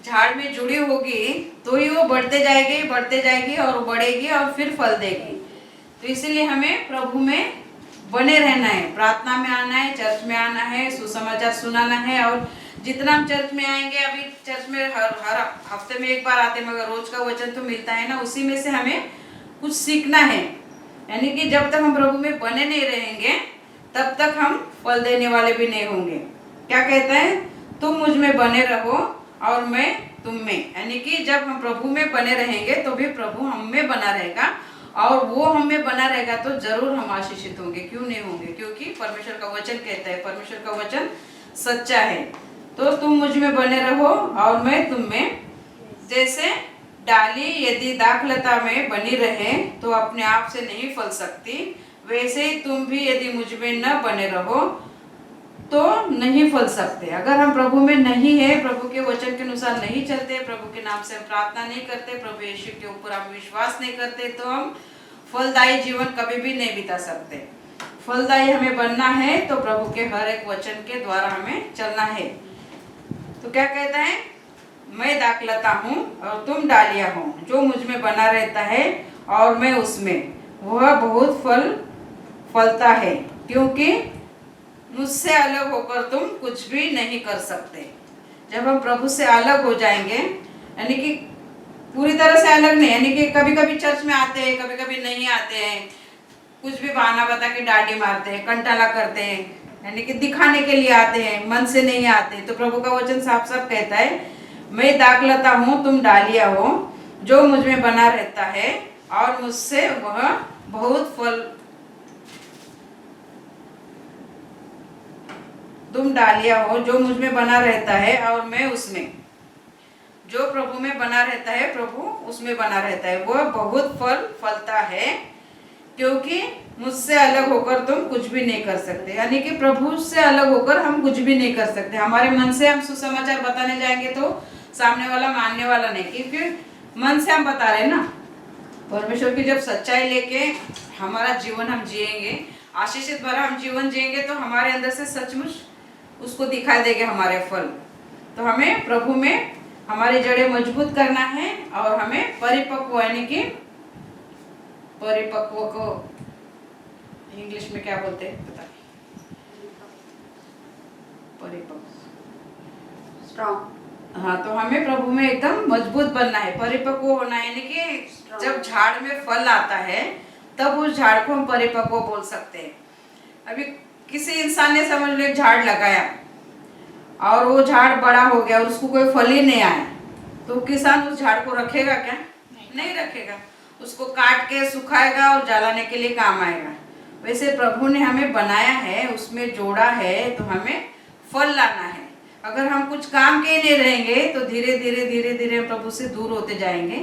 झाड़ में जुड़ी होगी तो ही वो बढ़ते जाएगी और बढ़ेगी और फिर फल देगी। तो इसलिए हमें प्रभु में बने रहना है, प्रार्थना में आना है, चर्च में आना है, सुसमाचार सुनाना है। और जितना हम चर्च में आएंगे, अभी चर्च में हर हफ्ते में एक बार आते हैं मगर रोज का वचन तो मिलता है ना, उसी में से हमें कुछ सीखना है। यानी कि जब तक हम प्रभु में बने नहीं रहेंगे तब तक हम फल देने वाले भी नहीं होंगे। क्या कहता है, तुम मुझ में बने रहो और मैं तुम में। यानी कि जब हम प्रभु में बने रहेंगे तो भी प्रभु हम में बना रहेगा और वो हम में बना रहेगा तो जरूर हम आशीषित होंगे। क्यों नहीं होंगे, क्योंकि परमेश्वर का वचन कहता है, परमेश्वर का वचन सच्चा है। तो तुम मुझ में बने रहो और मैं तुम में। जैसे डाली यदि दाखलता में बनी रहे तो अपने आप से नहीं फल सकती, वैसे ही तुम भी यदि मुझ में न बने रहो तो नहीं फल सकते। अगर हम प्रभु में नहीं है, प्रभु के वचन के अनुसार नहीं चलते, प्रभु के नाम से हम प्रार्थना नहीं करते, प्रभु यीशु के ऊपर हम विश्वास नहीं करते, तो हम फलदायी जीवन कभी भी नहीं बिता सकते। फलदायी हमें बनना है तो प्रभु के हर एक वचन के द्वारा हमें चलना है। तो क्या कहता है, मैं दाखलता हूँ और तुम डालियाँ हो, जो मुझ में बना रहता है और मैं उसमें, वह बहुत फल फलता है, क्योंकि मुझसे अलग होकर तुम कुछ भी नहीं कर सकते। जब हम प्रभु से अलग हो जाएंगे, यानी कि पूरी तरह से अलग नहीं, यानी कि कभी कभी चर्च में आते हैं, कभी कभी नहीं आते हैं, कुछ भी बहाना बता के डांडी मारते हैं, कंटाला करते हैं, यानी कि दिखाने के लिए आते हैं, मन से नहीं आते। तो प्रभु का वचन साफ साफ कहता है, मैं दाखलता हूँ, तुम डालियां हो, जो मुझ में बना रहता है और मुझसे वह बहुत फल, तुम डालियां हो जो मुझ में बना रहता है और मैं उसमें। जो प्रभु में बना रहता है, प्रभु उसमें बना रहता है, वह बहुत फल फलता है, क्योंकि मुझसे अलग होकर तुम कुछ भी नहीं कर सकते। यानी कि प्रभु से अलग होकर हम कुछ भी नहीं कर सकते। हमारे मन से हम सुसमाचार बताने जाएंगे तो सामने वाला मानने वाला नहीं, क्योंकि मन से हम बता रहे ना। परमेश्वर की जब सच्चाई लेके हमारा जीवन हम जिएंगे, आशीषित भरा हम जीवन जिएंगे, तो हमारे अंदर से सचमुच उसको दिखाई देंगे हमारे फल। तो हमें प्रभु में हमारी जड़ें मजबूत करना है और हमें परिपक्व, यानी कि परिपक्व को इंग्लिश में क्या बोलते हैं पता नहीं, परिपक्व, स्ट्रॉन्ग। हाँ, तो हमें प्रभु में एकदम मजबूत बनना है, परिपक्व होना है। यानी कि जब झाड़ में फल आता है तब उस झाड़ को हम परिपक्व बोल सकते हैं। अभी किसी इंसान ने समझ लो एक झाड़ लगाया और वो झाड़ बड़ा हो गया और उसको कोई फल ही नहीं आया, तो किसान उस झाड़ को रखेगा क्या? नहीं रखेगा, उसको काट के सुखाएगा और जलाने के लिए काम आएगा। वैसे प्रभु ने हमें बनाया है, उसमें जोड़ा है, तो हमें फल लाना है। अगर हम कुछ काम के नहीं रहेंगे तो धीरे धीरे धीरे धीरे प्रभु से दूर होते जाएंगे।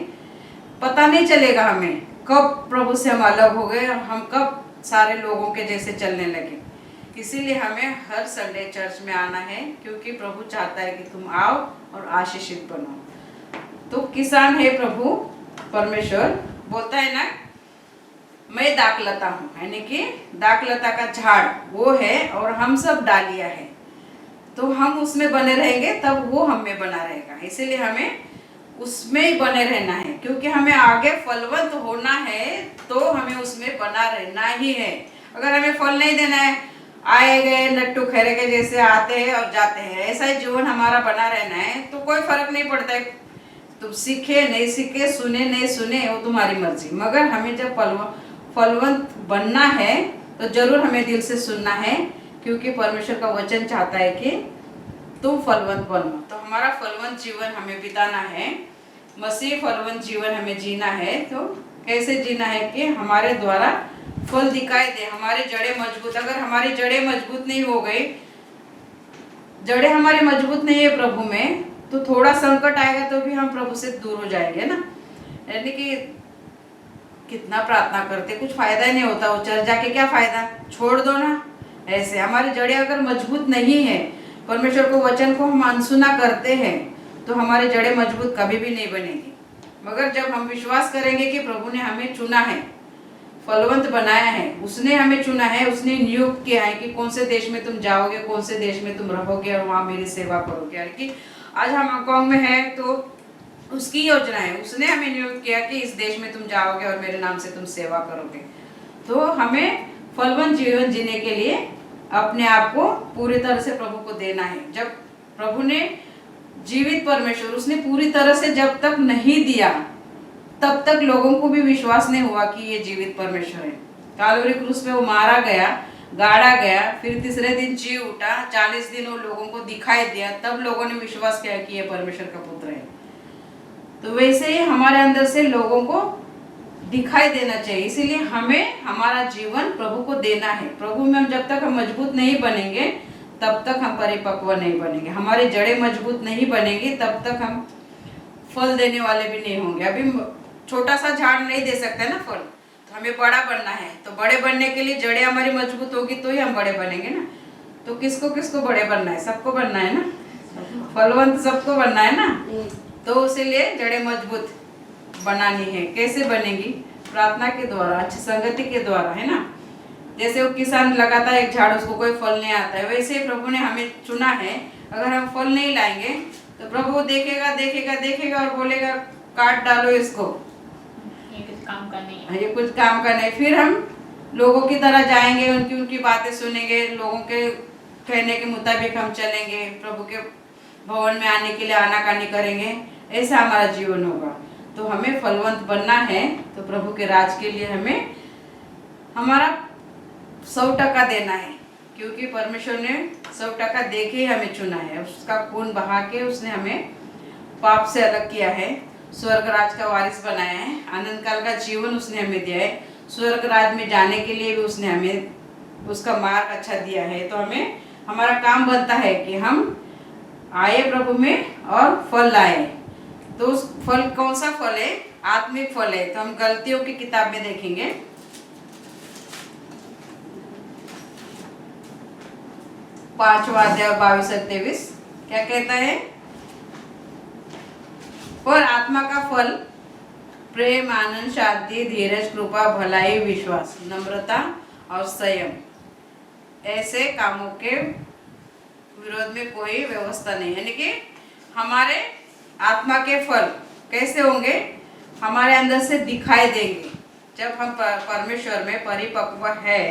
पता नहीं चलेगा हमें कब प्रभु से हम अलग हो गए, हम कब सारे लोगों के जैसे चलने लगे। इसीलिए हमें हर संडे चर्च में आना है, क्योंकि प्रभु चाहता है कि तुम आओ और आशीषित बनो। तो किसान है प्रभु परमेश्वर, बोलता है ना, मैं दाखलता हूँ, यानी कि दाखलता का झाड़ वो है और हम सब डालियां है। तो हम उसमें बने रहेंगे तब वो हम में बना रहेगा। इसीलिए हमें उसमें ही बने रहना है, क्योंकि हमें आगे फलवंत होना है, तो हमें उसमें बना रहना ही है। अगर हमें फल नहीं देना है, आए गए लट्टू खैरे के जैसे आते हैं और जाते हैं, ऐसा ही जीवन हमारा बना रहना है, तो कोई फर्क नहीं पड़ता है तुम सीखे नहीं सीखे, सुने नहीं सुने, वो तुम्हारी मर्जी। मगर हमें जब फलवंत बनना है तो जरूर हमें दिल से सुनना है, क्योंकि परमेश्वर का वचन चाहता है कि तुम फलवंत बनो। तो हमारा फलवंत जीवन हमें बिताना है, मसीह फलवंत जीवन हमें जीना है। तो कैसे जीना है कि हमारे द्वारा फल दिखाई दे, हमारे जड़ें मजबूत। अगर हमारी जड़ें मजबूत नहीं हो गई, जड़ें हमारी मजबूत नहीं है प्रभु में, तो थोड़ा संकट आएगा तो भी हम प्रभु से दूर हो जाएंगे ना। यानी कि कितना प्रार्थना करते, कुछ फायदा ही नहीं होता, वो चर्च जाके क्या फायदा, छोड़ दो ना। ऐसे हमारी जड़ें अगर मजबूत नहीं है, परमेश्वर को वचन को हम अनसुना करते हैं, तो हमारी जड़ें मजबूत कभी भी नहीं बनेगी। मगर जब हम विश्वास करेंगे कि प्रभु ने हमें चुना है, फलवंत बनाया है, उसने हमें चुना है, उसने नियुक्त किया है कि कौन से देश में तुम जाओगे, कौन से देश में तुम रहोगे और वहाँ मेरी सेवा करोगे। यानी कि आज हम हांगकांग में हैं तो उसकी योजना है, उसने हमें नियुक्त किया कि इस देश में तुम जाओगे और मेरे नाम से तुम सेवा करोगे। तो हमें फलवंत जीवन जीने के लिए अपने आप को पूरी तरह से प्रभु को देना है। जब प्रभु ने जीवित परमेश्वर, उसने पूरी तरह से जब तक नहीं दिया, तब तक लोगों को भी विश्वास नहीं हुआ कि ये जीवित परमेश्वर है। कालवरी क्रूस पे वो मारा गया, गाड़ा गया, फिर तीसरे दिन जी उठा, 40 दिन वो लोगों को दिखाई दिया, तब लोगों ने विश्वास किया कि ये परमेश्वर का पुत्र है। तो वैसे ही हमारे अंदर से लोगों को दिखाई देना चाहिए। इसीलिए हमें हमारा जीवन प्रभु को देना है। प्रभु में हम जब तक हम मजबूत नहीं बनेंगे, तब तक हम परिपक्व नहीं बनेंगे। हमारी जड़ें मजबूत नहीं बनेंगी, तब तक हम फल देने वाले भी नहीं होंगे। अभी छोटा सा झाड़ नहीं दे सकते ना फल, तो हमें बड़ा बनना है। तो बड़े बनने के लिए जड़ें हमारी मजबूत होगी तो ही हम बड़े बनेंगे ना। तो किसको किसको बड़े बनना है? सबको बनना है ना, फलवंत सबको बनना है ना। तो इसीलिए जड़ें मजबूत बनानी है। कैसे बनेगी? प्रार्थना के द्वारा, अच्छी संगति के द्वारा, है ना। जैसे वो किसान लगाता है एक झाड़, उसको कोई फल नहीं आता है, वैसे ही प्रभु ने हमें चुना है। अगर हम फल नहीं लाएंगे तो प्रभु देखेगा देखेगा देखेगा और बोलेगा काट डालो इसको, ये कुछ काम का नहीं है, ये कुछ काम का नहीं। फिर हम लोगों की तरह जाएंगे, उनकी बातें सुनेंगे, लोगों के कहने के मुताबिक हम चलेंगे, प्रभु के भवन में आने के लिए आनाकानी करेंगे, ऐसा हमारा जीवन होगा। तो हमें फलवंत बनना है तो प्रभु के राज के लिए हमें हमारा 100% देना है, क्योंकि परमेश्वर ने 100% दे के ही हमें चुना है। उसका खून बहा के उसने हमें पाप से अलग किया है, स्वर्ग राज का वारिस बनाया है, आनंद काल का जीवन उसने हमें दिया है, स्वर्ग राज में जाने के लिए भी उसने हमें उसका मार्ग अच्छा दिया है। तो हमें हमारा काम बनता है कि हम आए प्रभु में और फल लाए। तो उस फल कौन सा फल है? आत्मिक फल है। तो हम गलतियों की किताब में देखेंगे, 5वां अध्याय 22 से 23 क्या कहता है? और आत्मा का फल प्रेम, आनंद, शांति, धीरज, कृपा, भलाई, विश्वास, नम्रता और संयम। ऐसे कामों के विरोध में कोई व्यवस्था नहीं। यानी कि हमारे आत्मा के फल कैसे होंगे? हमारे अंदर से दिखाई देंगे। जब हम परमेश्वर में परिपक्व है,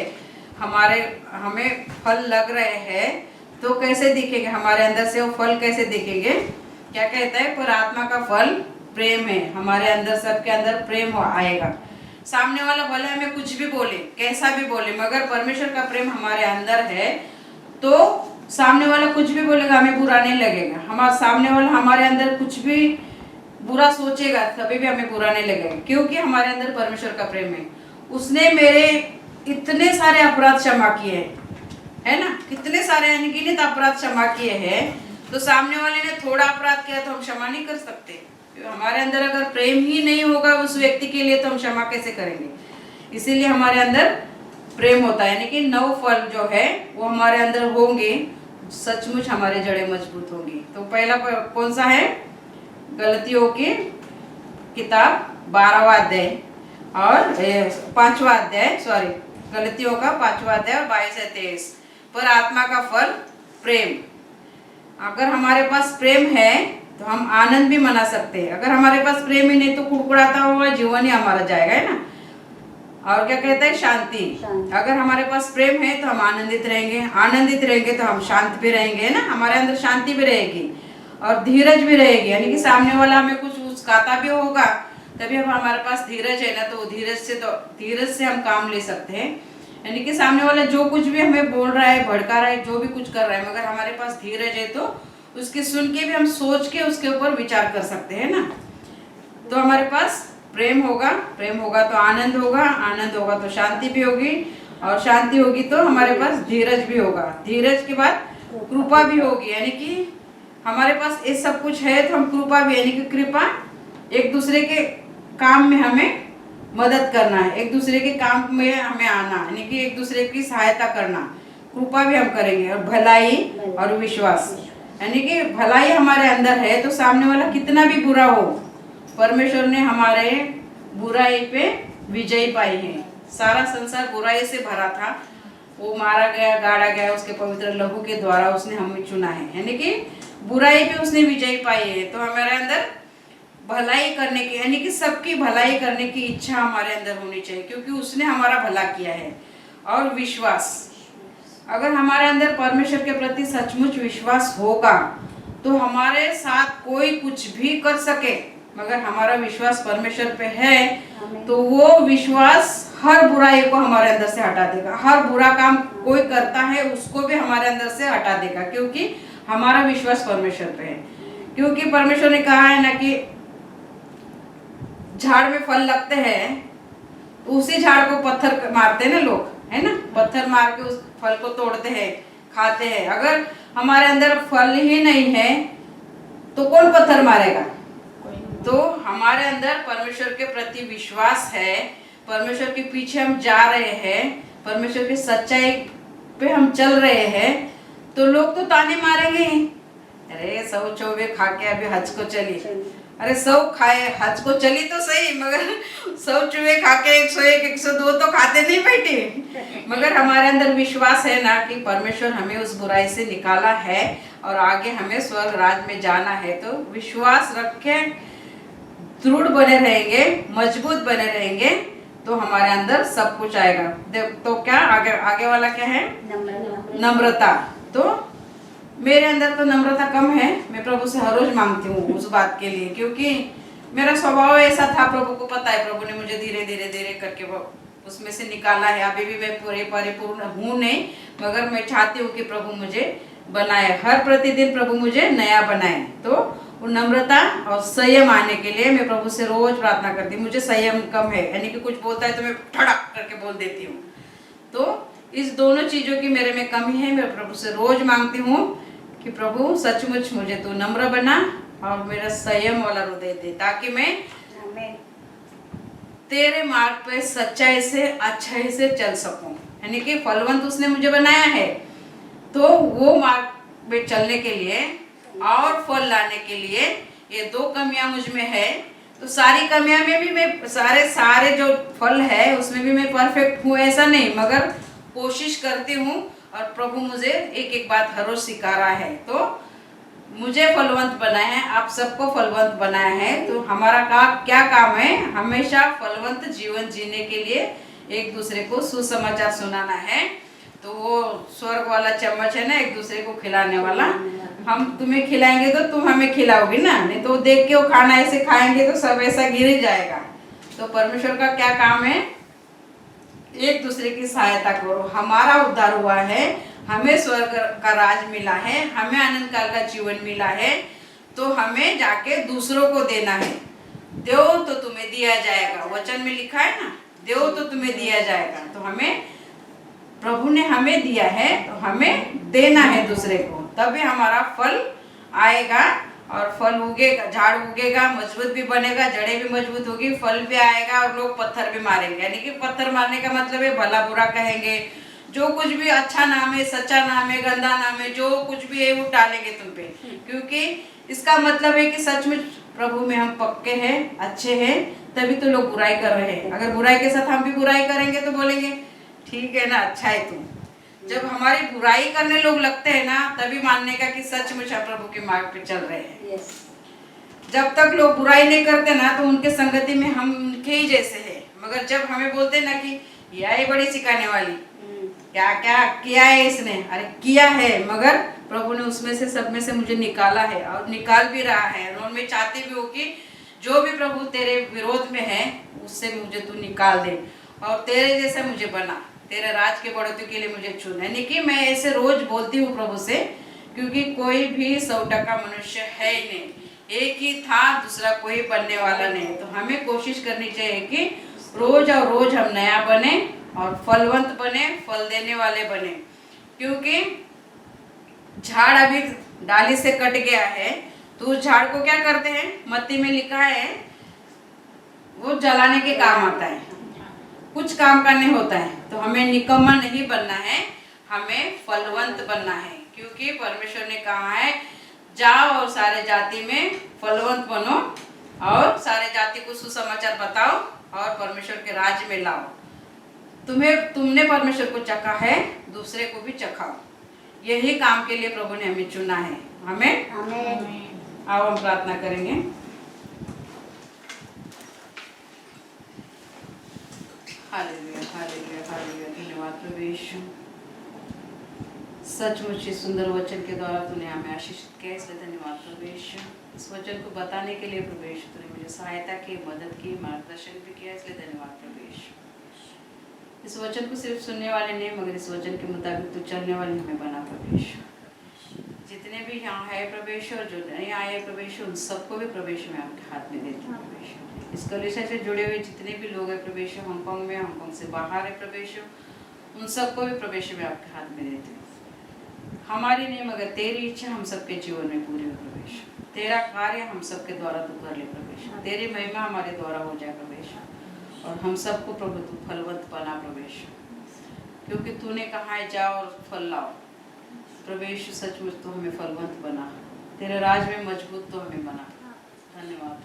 हमें फल लग रहे हैं, तो कैसे दिखेंगे? हमारे अंदर से वो फल कैसे दिखेंगे? क्या कहता है? पर आत्मा का फल प्रेम है। हमारे अंदर, सबके अंदर प्रेम आएगा। सामने वाला भले हमें कुछ भी बोले, कैसा भी बोले, मगर परमेश्वर का प्रेम हमारे अंदर है तो सामने वाला कुछ भी बोलेगा हमें बुरा नहीं लगेगा। हमारे सामने वाला हमारे अंदर कुछ भी बुरा सोचेगा तभी भी हमें बुरा नहीं लगेगा, क्योंकि हमारे अंदर परमेश्वर का प्रेम है। उसने मेरे इतने सारे अपराध क्षमा किए हैं, है ना, कितने सारे अनगिनत अपराध क्षमा किए हैं। तो सामने वाले ने थोड़ा अपराध किया तो हम क्षमा नहीं कर सकते। हमारे अंदर अगर प्रेम ही नहीं होगा उस व्यक्ति के लिए तो हम क्षमा कैसे करेंगे? इसीलिए हमारे अंदर प्रेम होता है। यानी कि 9 फल जो है वो हमारे अंदर होंगे, सचमुच हमारे जड़ें मजबूत होंगी। तो पहला कौन सा है? गलतियों की किताब 12वां अध्याय और 5वां अध्याय, गलतियों का 5वां अध्याय 22 से 23। पर आत्मा का फल प्रेम। अगर हमारे पास प्रेम है तो हम आनंद भी मना सकते हैं। अगर हमारे पास प्रेम ही नहीं तो कुड़कुड़ाता हुआ जीवन ही हमारा जाएगा, है ना। और क्या कहता है? शांति। अगर हमारे पास प्रेम है तो हम आनंदित रहेंगे, आनंदित रहेंगे तो हम शांत भी रहेंगे, है ना। हमारे अंदर शांति भी रहेगी और धीरज भी रहेगी। यानी कि सामने वाला हमें कुछ उस्काता भी होगा तभी हम हमारे पास धीरज है ना, तो धीरज से हम काम ले सकते हैं। यानी कि सामने वाला जो कुछ भी हमें बोल रहा है, भड़का रहा है, जो भी कुछ कर रहा है, मगर हमारे पास धीरज है तो उसके सुन के भी हम सोच के उसके ऊपर विचार कर सकते हैं ना। तो हमारे पास प्रेम होगा, प्रेम होगा तो आनंद होगा, आनंद होगा तो शांति भी होगी, और शांति होगी तो हमारे पास धीरज भी होगा, धीरज के बाद कृपा भी होगी। यानी कि हमारे पास ये सब कुछ है तो हम कृपा भी, यानी कि कृपा, एक दूसरे के काम में हमें मदद करना है, एक दूसरे के काम में हमें आना, यानी कि एक दूसरे की सहायता करना, कृपा भी हम करेंगे। और भलाई और विश्वास, यानी कि भलाई हमारे अंदर है तो सामने वाला कितना भी बुरा हो, परमेश्वर ने हमारे बुराई पे विजय पाई है। सारा संसार बुराई से भरा था, वो मारा गया, गाड़ा गया, उसके पवित्र लहू के द्वारा उसने हमें चुना है। यानी कि बुराई पे उसने विजय पाई है। तो हमारे अंदर भलाई करने की, यानी कि सबकी भलाई करने की इच्छा हमारे अंदर होनी चाहिए, क्योंकि उसने हमारा भला किया है। और विश्वास, अगर हमारे अंदर परमेश्वर के प्रति सचमुच विश्वास होगा तो हमारे साथ कोई कुछ भी कर सके, मगर हमारा विश्वास परमेश्वर पे है तो वो विश्वास हर बुराई को हमारे अंदर से हटा देगा। हर बुरा काम कोई करता है उसको भी हमारे अंदर से हटा देगा, क्योंकि हमारा विश्वास परमेश्वर पे है। क्योंकि परमेश्वर ने कहा है ना कि झाड़ में फल लगते हैं तो उसी झाड़ को पत्थर मारते हैं ना लोग, है ना, पत्थर मार के उस फल को तोड़ते हैं, खाते हैं। अगर हमारे अंदर फल ही नहीं है तो कौन पत्थर मारेगा? तो हमारे अंदर परमेश्वर के प्रति विश्वास है, परमेश्वर के पीछे हम जा रहे हैं, परमेश्वर की सच्चाई पे हम चल रहे हैं, तो लोग तो ताने मारेंगे, अरे 100 चौबे खा के अभी हज को चली, अरे 100 खाए हज को चली तो सही, मगर 100 चूहे खा के 101 102 तो खाते नहीं बैठे। मगर हमारे अंदर विश्वास है ना कि परमेश्वर हमें उस बुराई से निकाला है और आगे हमें स्वर्ग राज में जाना है। तो विश्वास रख के दृढ़ बने रहेंगे, मजबूत बने रहेंगे तो हमारे अंदर सब कुछ आएगा। तो क्या आगे वाला क्या है? नम्रता। तो मेरे अंदर तो नम्रता कम है, मैं प्रभु से हर रोज मांगती हूँ उस बात के लिए, क्योंकि मेरा स्वभाव ऐसा था, प्रभु को पता है। प्रभु ने मुझे धीरे धीरे धीरे करके वो उसमें से निकाला है। अभी भी मैं पूरे परिपूर्ण हूँ नहीं, मगर मैं चाहती हूँ कि प्रभु मुझे बनाए, हर प्रतिदिन प्रभु मुझे नया बनाए। तो वो नम्रता और संयम आने के लिए मैं प्रभु से रोज प्रार्थना करती हूँ। मुझे संयम कम है, यानी कि कुछ बोलता है तो मैं ठड़क करके बोल देती हूँ। तो इस दोनों चीजों की मेरे में कमी है। मैं प्रभु से रोज मांगती हूँ कि प्रभु सचमुच मुझे तू नम्र बना और मेरा संयम वाला हृदय दे, ताकि मैं तेरे मार्ग पे सच्चाई से अच्छाई से चल सकूं। यानी कि फलवंत उसने मुझे बनाया है, तो वो मार्ग पे चलने के लिए और फल लाने के लिए ये दो कमियां मुझ में है। तो सारी कमियां में भी मैं सारे जो फल है उसमें भी मैं परफेक्ट हूँ ऐसा नहीं, मगर कोशिश करती हूँ। और प्रभु मुझे एक एक बात हर रोज सिखा रहा है। तो मुझे फलवंत बनाया है, आप सबको फलवंत बनाया है। तो हमारा क्या काम है? हमेशा फलवंत जीवन जीने के लिए एक दूसरे को सुसमाचार सुनाना है। तो वो स्वर्ग वाला चम्मच है ना, एक दूसरे को खिलाने वाला। हम तुम्हें खिलाएंगे तो तुम हमें खिलाओगी ना, नहीं तो देख के वो खाना ऐसे खाएंगे तो सब ऐसा गिर ही जाएगा। तो परमेश्वर का क्या काम है? एक दूसरे की सहायता करो। हमारा उद्धार हुआ है, हमें स्वर्ग का राज मिला है, हमें आनंद काल का जीवन मिला है, तो हमें जाके दूसरों को देना है। दो तो तुम्हें दिया जाएगा, वचन में लिखा है ना, दो तो तुम्हें दिया जाएगा। तो हमें प्रभु ने हमें दिया है, तो हमें देना है दूसरे को, तभी हमारा फल आएगा और फल उगेगा, झाड़ उगेगा, मजबूत भी बनेगा, जड़ें भी मजबूत होगी, फल भी आएगा और लोग पत्थर भी मारेंगे। यानी कि पत्थर मारने का मतलब है भला बुरा कहेंगे, जो कुछ भी अच्छा नाम है, सच्चा नाम है, गंदा नाम है, जो कुछ भी है वो डालेंगे तुम पे, क्योंकि इसका मतलब है कि सचमुच प्रभु में हम पक्के हैं, अच्छे हैं, तभी तो लोग बुराई कर रहे हैं। अगर बुराई के साथ हम भी बुराई करेंगे तो बोलेंगे ठीक है ना, अच्छा है तुम। जब हमारी बुराई करने लोग लगते हैं ना, तभी मानने का कि सचमुच हम प्रभु के मार्ग पे चल रहे हैं। जब तक लोग बुराई नहीं करते ना, तो उनके संगति में हम उनके ही जैसे हैं। मगर जब हमें बोलते हैं ना कि यह बड़ी सिखाने वाली, क्या क्या किया है इसने, अरे किया है, मगर प्रभु ने उसमें से सब में से मुझे निकाला है और निकाल भी रहा है। और मैं चाहती भी हूँ कि जो भी प्रभु तेरे विरोध में है उससे मुझे तू निकाल दे और तेरे जैसा मुझे बना, तेरे राज के बढ़ोतरी के लिए मुझे चुन। यानी कि मैं ऐसे रोज बोलती हूँ प्रभु से, क्योंकि कोई भी 100% मनुष्य है ही नहीं, एक ही था, दूसरा कोई बनने वाला नहीं। तो हमें कोशिश करनी चाहिए कि रोज और रोज हम नया बने और फलवंत बने, फल देने वाले बने। क्योंकि झाड़ अभी डाली से कट गया है, तो उस झाड़ को क्या करते हैं? मत्ती में लिखा है वो जलाने के काम आता है, कुछ काम करने होता है। तो हमें निकम्मा नहीं बनना है, हमें फलवंत बनना है। क्योंकि परमेश्वर ने कहा है जाओ और सारे जाति में फलवंत बनो और सारे जाति को सुसमाचार बताओ और परमेश्वर के राज्य में लाओ। तुमने परमेश्वर को चखा है, दूसरे को भी चखाओ। यही काम के लिए प्रभु ने हमें चुना है। हमें आओ हम प्रार्थना करेंगे। Hallelujah, hallelujah, hallelujah. धन्यवाद प्रभु यीशु, सचमुच इस सुंदर वचन के द्वारा तूने हमें आशीषित किया, इसलिए धन्यवाद प्रभु यीशु। इस वचन को बताने के लिए प्रभु यीशु तूने मुझे सहायता की, मदद की, मार्गदर्शन भी किया, इसलिए धन्यवाद प्रभु यीशु। इस वचन को सिर्फ सुनने वाले नहीं, मगर इस वचन के मुताबिक तू चलने वाले हमें बना प्रभु यीशु। जितने भी यहाँ है प्रभु यीशु और जो नहीं आए प्रभु यीशु, उन सबको भी प्रभु यीशु मैं आपके हाथ में देती हूँ प्रभु यीशु। इस कलीसिया से जुड़े हुए जितने भी लोग हैं प्रभु यीशु, हांगकांग में, हांगकांग से बाहर है प्रभु यीशु, उन सबको भी प्रभु यीशु मैं आपके हाथ में देती हूँ। हमारी नहीं मगर तेरी इच्छा हम सबके जीवन में पूरी हो प्रभु यीशु। तेरा कार्य हम सबके द्वारा तू कर ले प्रभु यीशु। तेरी महिमा हमारे द्वारा हो जाए प्रभु यीशु, और हम सबको प्रभु तू फलवंत बना प्रभु यीशु, क्योंकि तूने कहा है जाओ और फल लाओ प्रभु यीशु। सचमुच तो हमें फलवंत बना, तेरे राज में मजबूत तो हमें बना। धन्यवाद,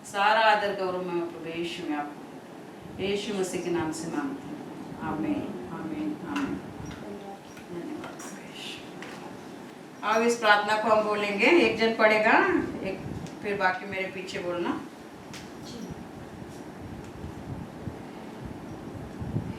सारा आदर गौरव मैं प्रभु यीशु में आपको यीशु मसीह के नाम से मांगती हूँ। आमीन, आमीन, आमीन। धन्यवाद प्रभु यीशु। अब इस प्रार्थना को हम बोलेंगे, एक जन पढ़ेगा, एक फिर बाकी मेरे पीछे बोलना।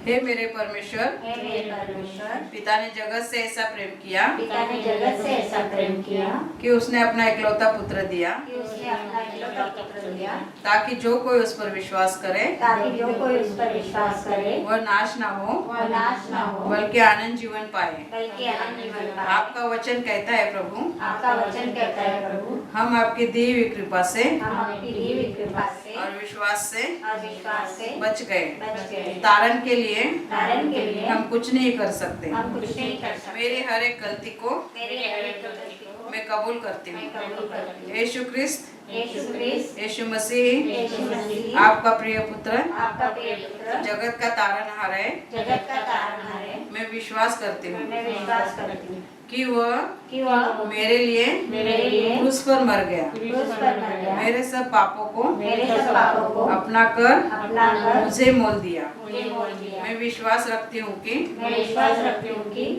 हे मेरे परमेश्वर, हे मेरे परमेश्वर, पिता ने जगत से ऐसा प्रेम किया पिता ने जगत से ऐसा प्रेम किया कि उसने अपना इकलौता पुत्र दिया, कि उसने अपना इकलौता पुत्र दिया, ताकि जो कोई उस पर विश्वास करे ताकि जो कोई उस पर विश्वास करे वह नाश ना हो, वह नाश ना हो, बल्कि आनंद जीवन पाए। बल्कि अनंत जीवन पाए। आपका वचन कहता है प्रभु, आपका वचन कहता है प्रभु, हम आपकी दी हुई कृपा से हम आपकी दी हुई कृपा से और विश्वास से और विश्वास से बच गए। बच गए। तारण के लिए तारण के लिए हम कुछ नहीं कर सकते। हम कुछ नहीं कर सकते। मेरी हर एक गलती को मेरी हर एक गलती को मैं कबूल करती मैं हूँ। कबूल करती हूँ। यीशु ख्रिस्त, यीशु क्रिस्त, यीशु मसीह, यीशु मसीह, आपका प्रिय पुत्र, आपका प्रिय पुत्र, जगत का तारनहार है। जगत का तारनहार है। मैं विश्वास करती हूँ मैं विश्वास करती हूँ कि वह कि वह मेरे लिए क्रूस पर मर गया, क्रूस पर मर गया, मेरे सब पापों को मेरे सब पापों को अपना कर अपना कर मुझे मोल दिया। मुझे मोल दिया। मैं विश्वास रखती हूँ कि मैं विश्वास रखती हूँ कि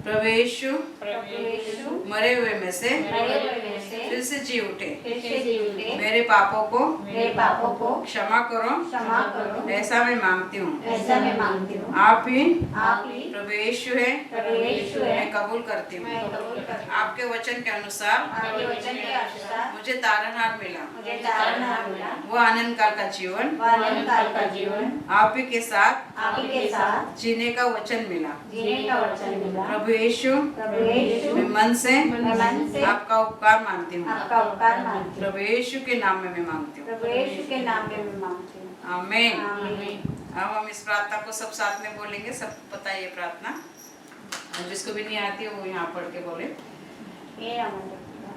प्रभु यीशु प्रभु यीशु मरे हुए में से मरे हुए में से फिर से जी उठे। फिर से जी उठे। मेरे पापों को मेरे पापों को क्षमा करो, क्षमा करो, ऐसा मैं मांगती हूँ। ऐसा मैं मांगती हूँ। आप ही आप ही प्रभु यीशु है, प्रभु यीशु है। मैं कबूल करती हूँ। मैं कबूल करती हूँ। आपके वचन के अनुसार आपके वचन के अनुसार मुझे तारनहार मिला, मुझे तारनहार मिला, वो आनंद काल का जीवन वह अनंत काल का जीवन आप ही के साथ आप ही के साथ जीने का वचन मिला। जीने का वचन मिला। प्रभु यीशु, प्रभु यीशु, मैं मन से मैं मन से आपका उपकार मानती हूँ। आपका उपकार मानती हूँ। प्रभु यीशु के नाम में मैं मांगती हूँ। प्रभु यीशु के नाम में मैं मांगती हूँ। आमीन। आमीन। अब हम इस प्रार्थना को सब साथ में बोलेंगे। सबको पता है ये प्रार्थना, और जिसको भी नहीं आती है वो यहाँ पढ़ के बोले।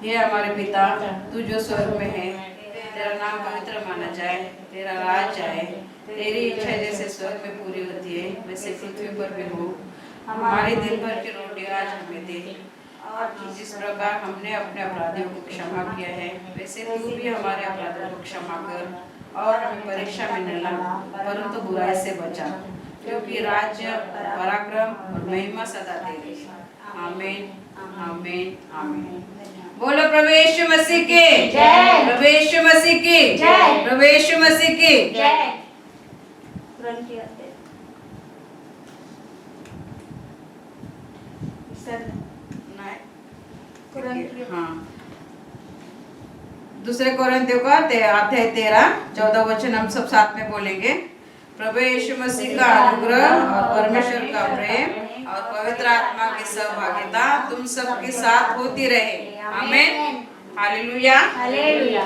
हे हमारे पिता, तू जो स्वर्ग में है, तेरा नाम पवित्र माना जाए, तेरा राज आए, तेरी इच्छा जैसे स्वर्ग में पूरी होती है वैसे पृथ्वी पर भी हो। हमारे दिन भर की रोटी आज हमें दे, और जिस प्रकार हमने अपने अपराधियों को क्षमा किया है वैसे तू भी हमारे अपराधों को क्षमा कर, और हमें परीक्षा में न ला परंतु बुराई से बचा, क्योंकि राज्य, पराक्रम और महिमा सदा तेरी। आमीन, आमीन, आमीन। बोलो प्रभु यीशु मसीह की जय। प्रभु यीशु मसीह की जय। प्रभु यीशु मसीह की जय। तुरंत ही आते हैं। नहीं, तुरंत ही। हाँ। दूसरे कोरिन्थियों का अध्याय 13-14 वचन हम सब साथ में बोलेंगे। प्रभु यीशु मसीह का अनुग्रह और परमेश्वर का प्रेम और पवित्र आत्मा की सहभागिता तुम सबके साथ होती रहे। आमीन। हालेलुया। हालेलुया।